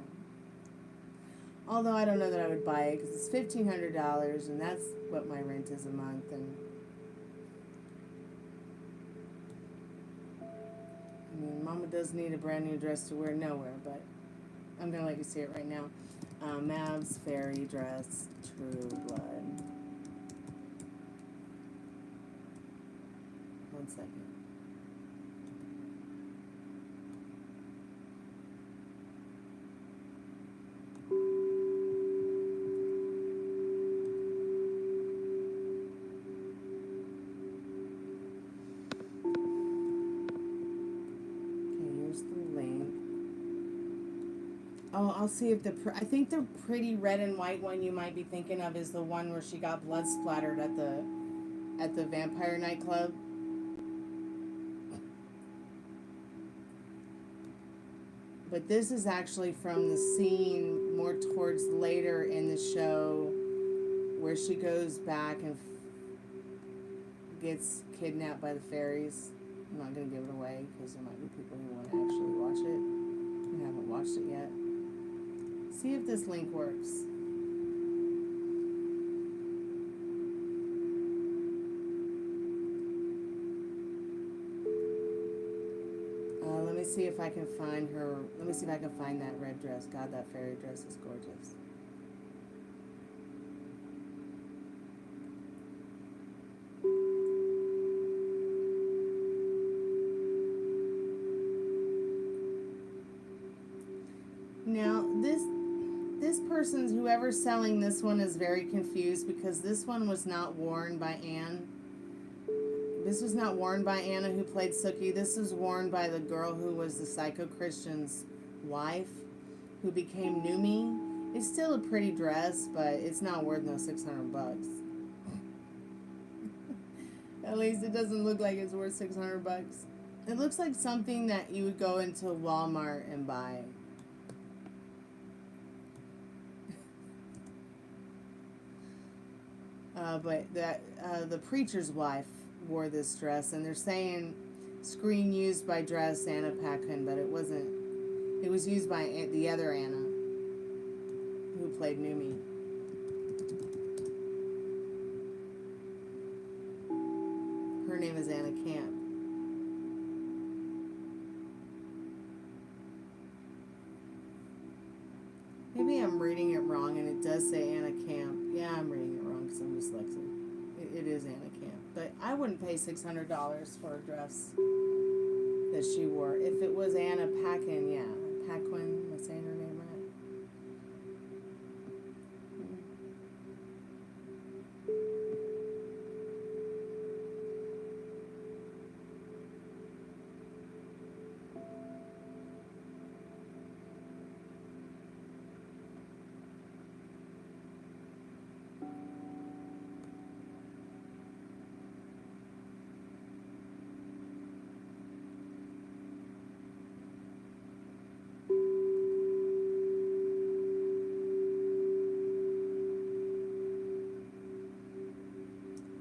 Although I don't know that I would buy it because it's $1,500 and that's what my rent is a month. And I mean, Mama does need a brand new dress to wear nowhere, but I'm gonna let you see it right now. Mav's Fairy dress, True Blood. One second. Oh, I'll see if I think the pretty red and white one you might be thinking of is the one where she got blood splattered at the vampire nightclub. But this is actually from the scene more towards later in the show where she goes back and gets kidnapped by the fairies. I'm not going to give it away because there might be people who want to actually watch it who haven't watched it yet. See if this link works. Let me see if I can find her. Let me see if I can find that red dress. God, that fairy dress is gorgeous. Now, this person's, whoever's selling this one is very confused because this one was not worn by Anne. This was not worn by Anna who played Sookie. This is worn by the girl who was the Psycho Christian's wife who became Numi. It's still a pretty dress, but it's not worth no $600. At least it doesn't look like it's worth $600. It looks like something that you would go into Walmart and buy. But the preacher's wife wore this dress, and they're saying screen used by dress Anna Paquin, but it wasn't. It was used by the other Anna, who played Numi. Her name is Anna Camp. Maybe I'm reading it wrong, and it does say Anna Camp. Yeah, I'm reading it wrong because I'm dyslexic. It is Anna Camp. But I wouldn't pay $600 for a dress that she wore. If it was Anna Paquin, yeah. Paquin, am I saying her name right?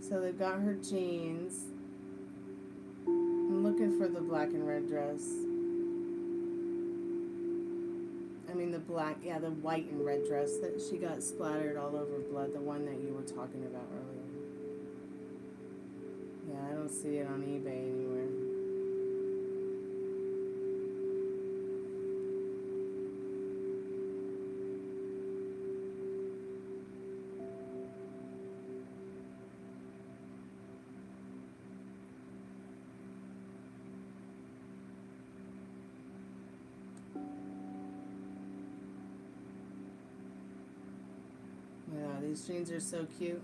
So they've got her jeans. I'm looking for the black and red dress. I mean the black, yeah, the white and red dress that she got splattered all over blood, the one that you were talking about earlier. Yeah, I don't see it on eBay anywhere. Yeah, these jeans are so cute.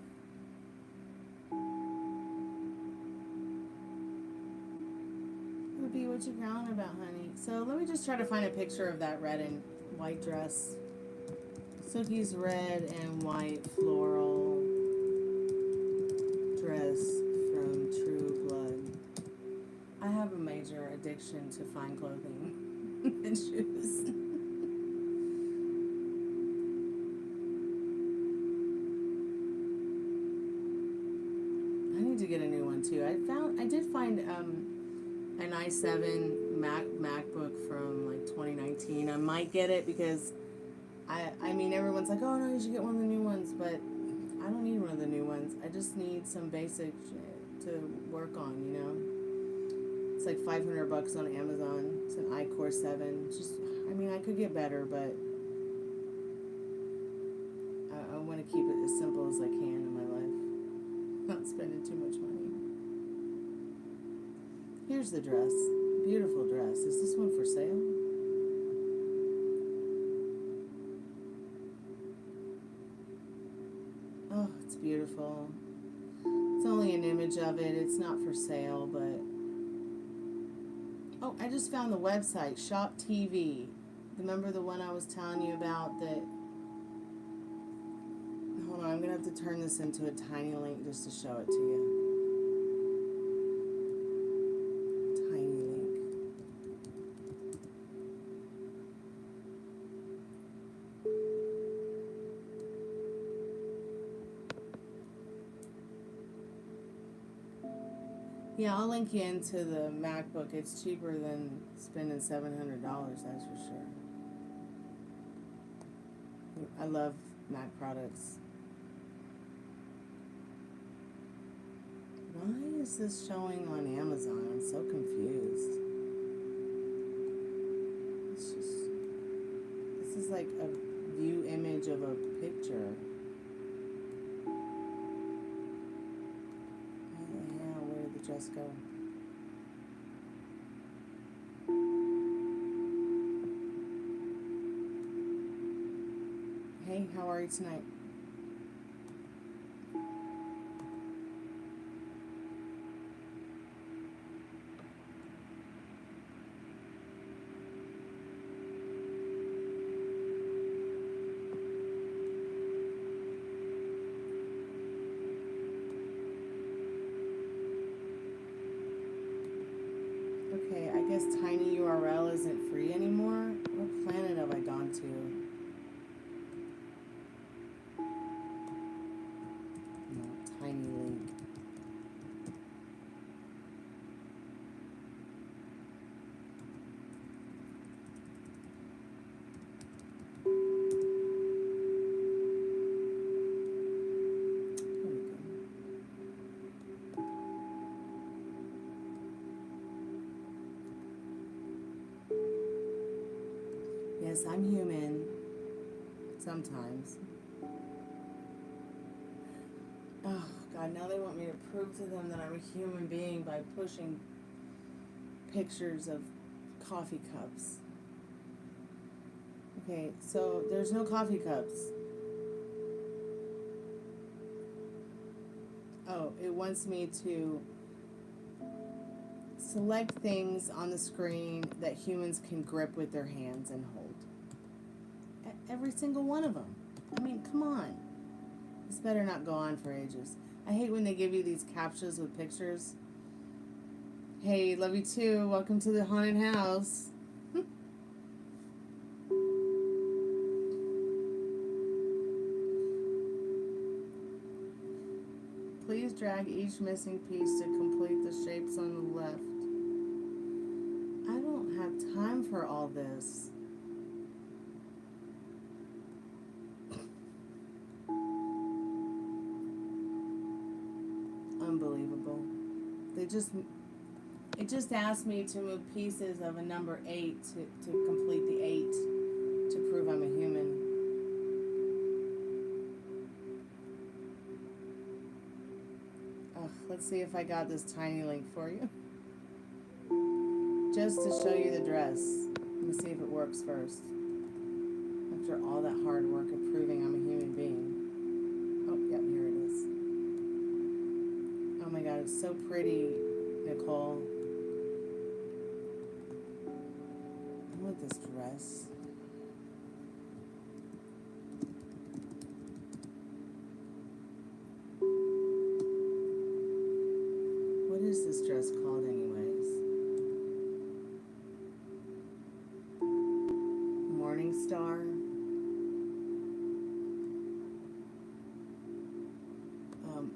Would be what you growling about, honey. So let me just try to find a picture of that red and white dress. Sookie's red and white floral dress from True Blood. I have a major addiction to fine clothing and shoes. To get a new one too. I did find an i7 MacBook from like 2019. I might get it because I mean everyone's like, oh no, you should get one of the new ones, but I don't need one of the new ones. I just need some basic shit to work on, you know. It's like $500 on Amazon. It's an iCore 7. It's just, I mean, I could get better, but I want to keep it as simple as I can in my life. Not spending too much money. Here's the dress. Beautiful dress. Is this one for sale? Oh, it's beautiful. It's only an image of it. It's not for sale, but... Oh, I just found the website, Shop TV. Remember the one I was telling you about that? Hold on, I'm gonna have to turn this into a tiny link just to show it to you. Tiny link. Yeah, I'll link you into the MacBook. It's cheaper than spending $700, that's for sure. I love Mac products. Why is this showing on Amazon? I'm so confused. It's just, this is like a view image of a picture. Where did the dress go? Hey, how are you tonight? Okay, I guess Tiny URL isn't free anymore. What planet have I gone to? No, Tiny Link. There we go. Yes, I'm human. Sometimes. Oh, God, now they want me to prove to them that I'm a human being by pushing pictures of coffee cups. Okay, so there's no coffee cups. Oh, it wants me to select things on the screen that humans can grip with their hands and hold. Every single one of them. I mean, come on. This better not go on for ages. I hate when they give you these captchas with pictures. Hey, love you too. Welcome to the haunted house. Please drag each missing piece to complete the shapes on the left. I don't have time for all this. Unbelievable. It just asked me to move pieces of a number 8 to complete the 8 to prove I'm a human. Ugh, let's see if I got this tiny link for you. Just to show you the dress. Let me see if it works first. After all that hard work of proving I'm a human being. Oh, yep, here it is. Oh my God, it's so pretty, Nicole. I want this dress. What is this dress called anyways? Morning Star.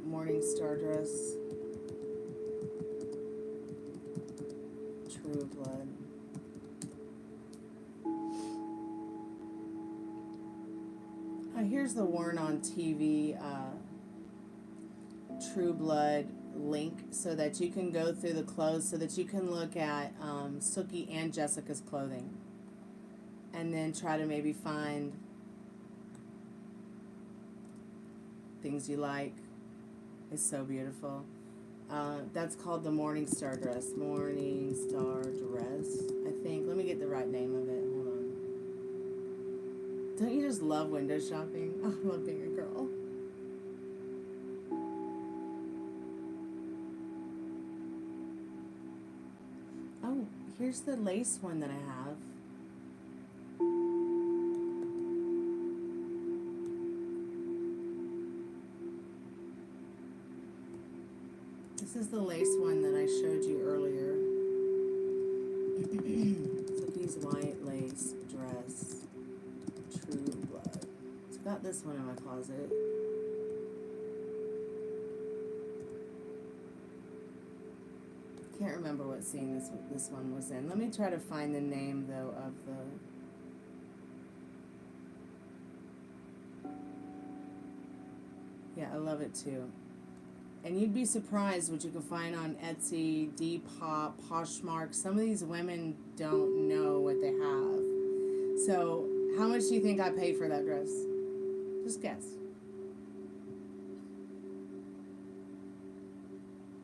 Morning Star dress. True Blood. Here's the Worn on TV True Blood link so that you can go through the clothes so that you can look at Sookie and Jessica's clothing and then try to maybe find things you like. It's so beautiful. That's called the Morning Star dress. Morning Star dress, I think. Let me get the right name of it. Hold on. Don't you just love window shopping? I love being a girl. Oh, here's the lace one that I have. This is the lace one that I showed you earlier. Sookie's white lace dress. True Blood. It's got this one in my closet. Can't remember what scene this one was in. Let me try to find the name though of the. Yeah, I love it too. And you'd be surprised what you can find on Etsy, Depop, Poshmark. Some of these women don't know what they have. So, how much do you think I paid for that dress? Just guess.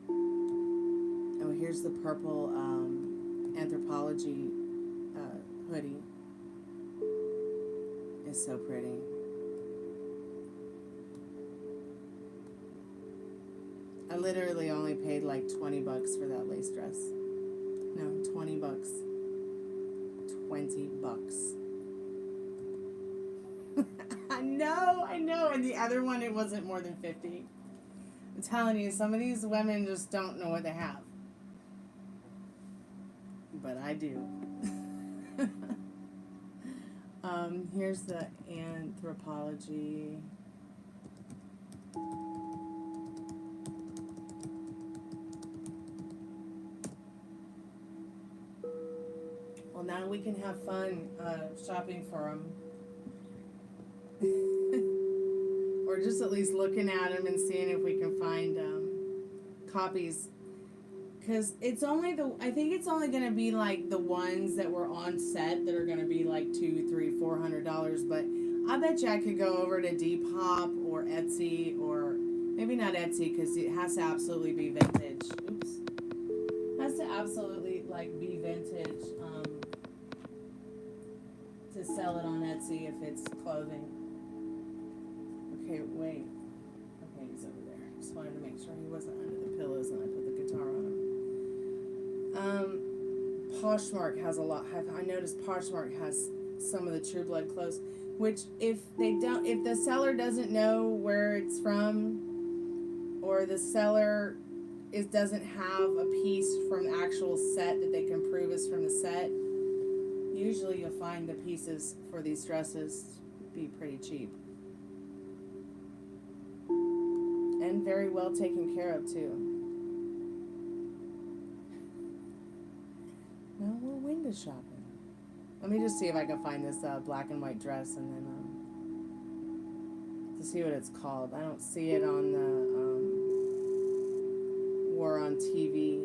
Oh, here's the purple Anthropology hoodie. It's so pretty. I literally only paid like $20 for that lace dress. No, $20. $20. I know. And the other one, it wasn't more than 50. I'm telling you, some of these women just don't know what they have. But I do. Here's the Anthropology. Well, now we can have fun shopping for them. Or just at least looking at them and seeing if we can find copies. Because it's only I think it's only going to be like the ones that were on set that are going to be like $200, $300, $400. But I bet you I could go over to Depop or Etsy, or maybe not Etsy because it has to absolutely be vintage. Oops. It has to absolutely like be vintage to sell it on Etsy if it's clothing. Okay, wait. Okay, he's over there. Just wanted to make sure he wasn't under the pillows and I put the guitar on him. Poshmark has a lot. I noticed Poshmark has some of the True Blood clothes, which if the seller doesn't know where it's from, or the seller doesn't have a piece from the actual set that they can prove is from the set, usually you'll find the pieces for these dresses be pretty cheap. And very well taken care of too. Well, we're window shopping. Let me just see if I can find this black and white dress and then to see what it's called. I don't see it on the War on TV.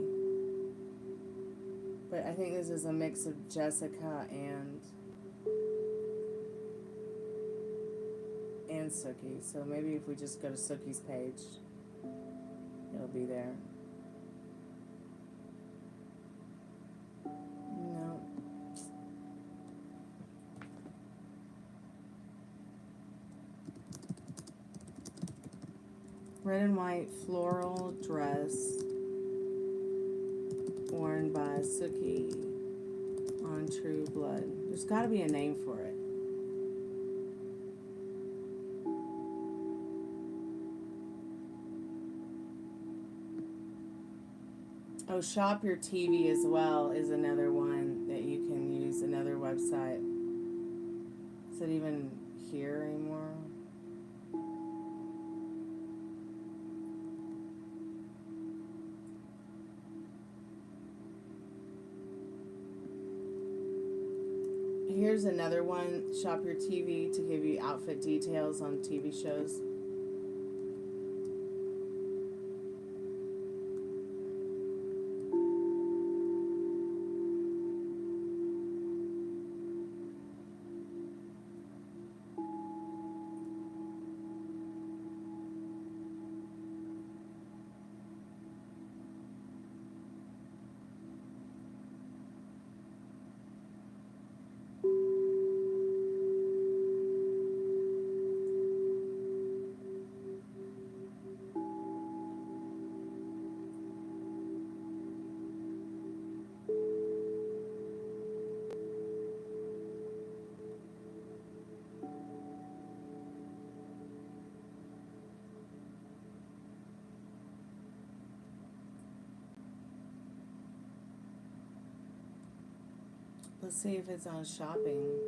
But I think this is a mix of Jessica and Sookie. So maybe if we just go to Sookie's page, it'll be there. No. Red and white floral dress worn by Sookie on True Blood. There's got to be a name for it. Oh, Shop Your TV as well is another one that you can use, another website. Is it even here anymore? Here's another one, Shop Your TV, to give you outfit details on TV shows. Let's see if it's on shopping.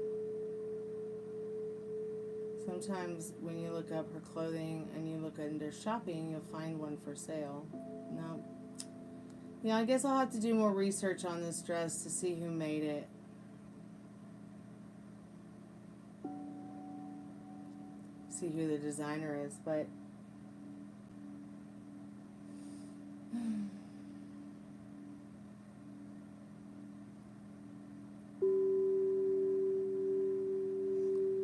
Sometimes when you look up her clothing and you look under shopping, you'll find one for sale. No. Yeah, I guess I'll have to do more research on this dress to see who made it. See who the designer is, but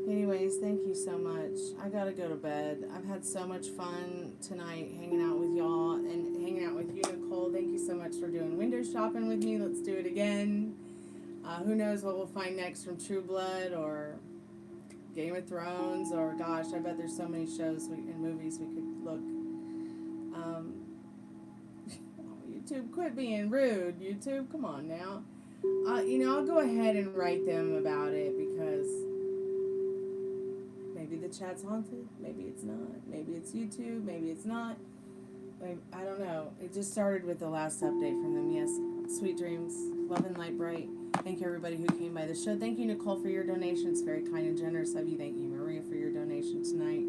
anyways, thank you so much. I gotta go to bed. I've had so much fun tonight hanging out with y'all and hanging out with you, Nicole. Thank you so much for doing window shopping with me. Let's do it again. Who knows what we'll find next from True Blood or Game of Thrones, or gosh, I bet there's so many shows and movies we could look. YouTube, quit being rude. YouTube, come on now. I'll go ahead and write them about it because maybe the chat's haunted, maybe it's not, maybe it's YouTube, maybe it's not. I don't know. It just started with the last update from them. Yes, sweet dreams, love and light bright. Thank you everybody who came by the show. Thank you, Nicole, for your donation. It's very kind and generous of you. Thank you, Maria, for your donation tonight.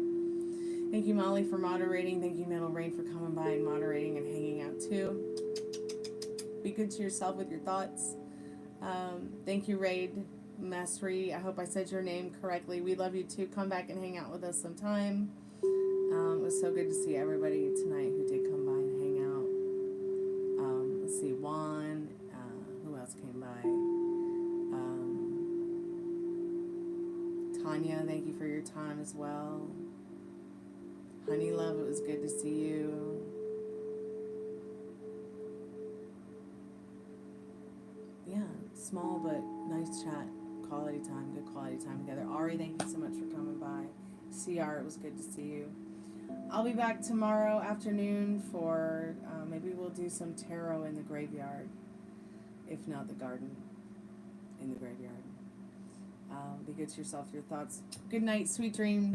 Thank you, Molly, for moderating. Thank you, Middle Rain, for coming by and moderating and hanging out too. Be good to yourself with your thoughts. Thank you, Raid Mastery. I hope I said your name correctly. We love you too. Come back and hang out with us sometime. It was so good to see everybody tonight who did come by and hang out. Let's see, Juan. Who else came by? Tanya, thank you for your time as well. Honey Love, it was good to see you. Yeah, small but nice chat. Quality time, good quality time together. Ari, thank you so much for coming by. CR, it was good to see you. I'll be back tomorrow afternoon for, maybe we'll do some tarot in the graveyard. If not the garden, in the graveyard. Be good to yourself, your thoughts. Good night, sweet dreams.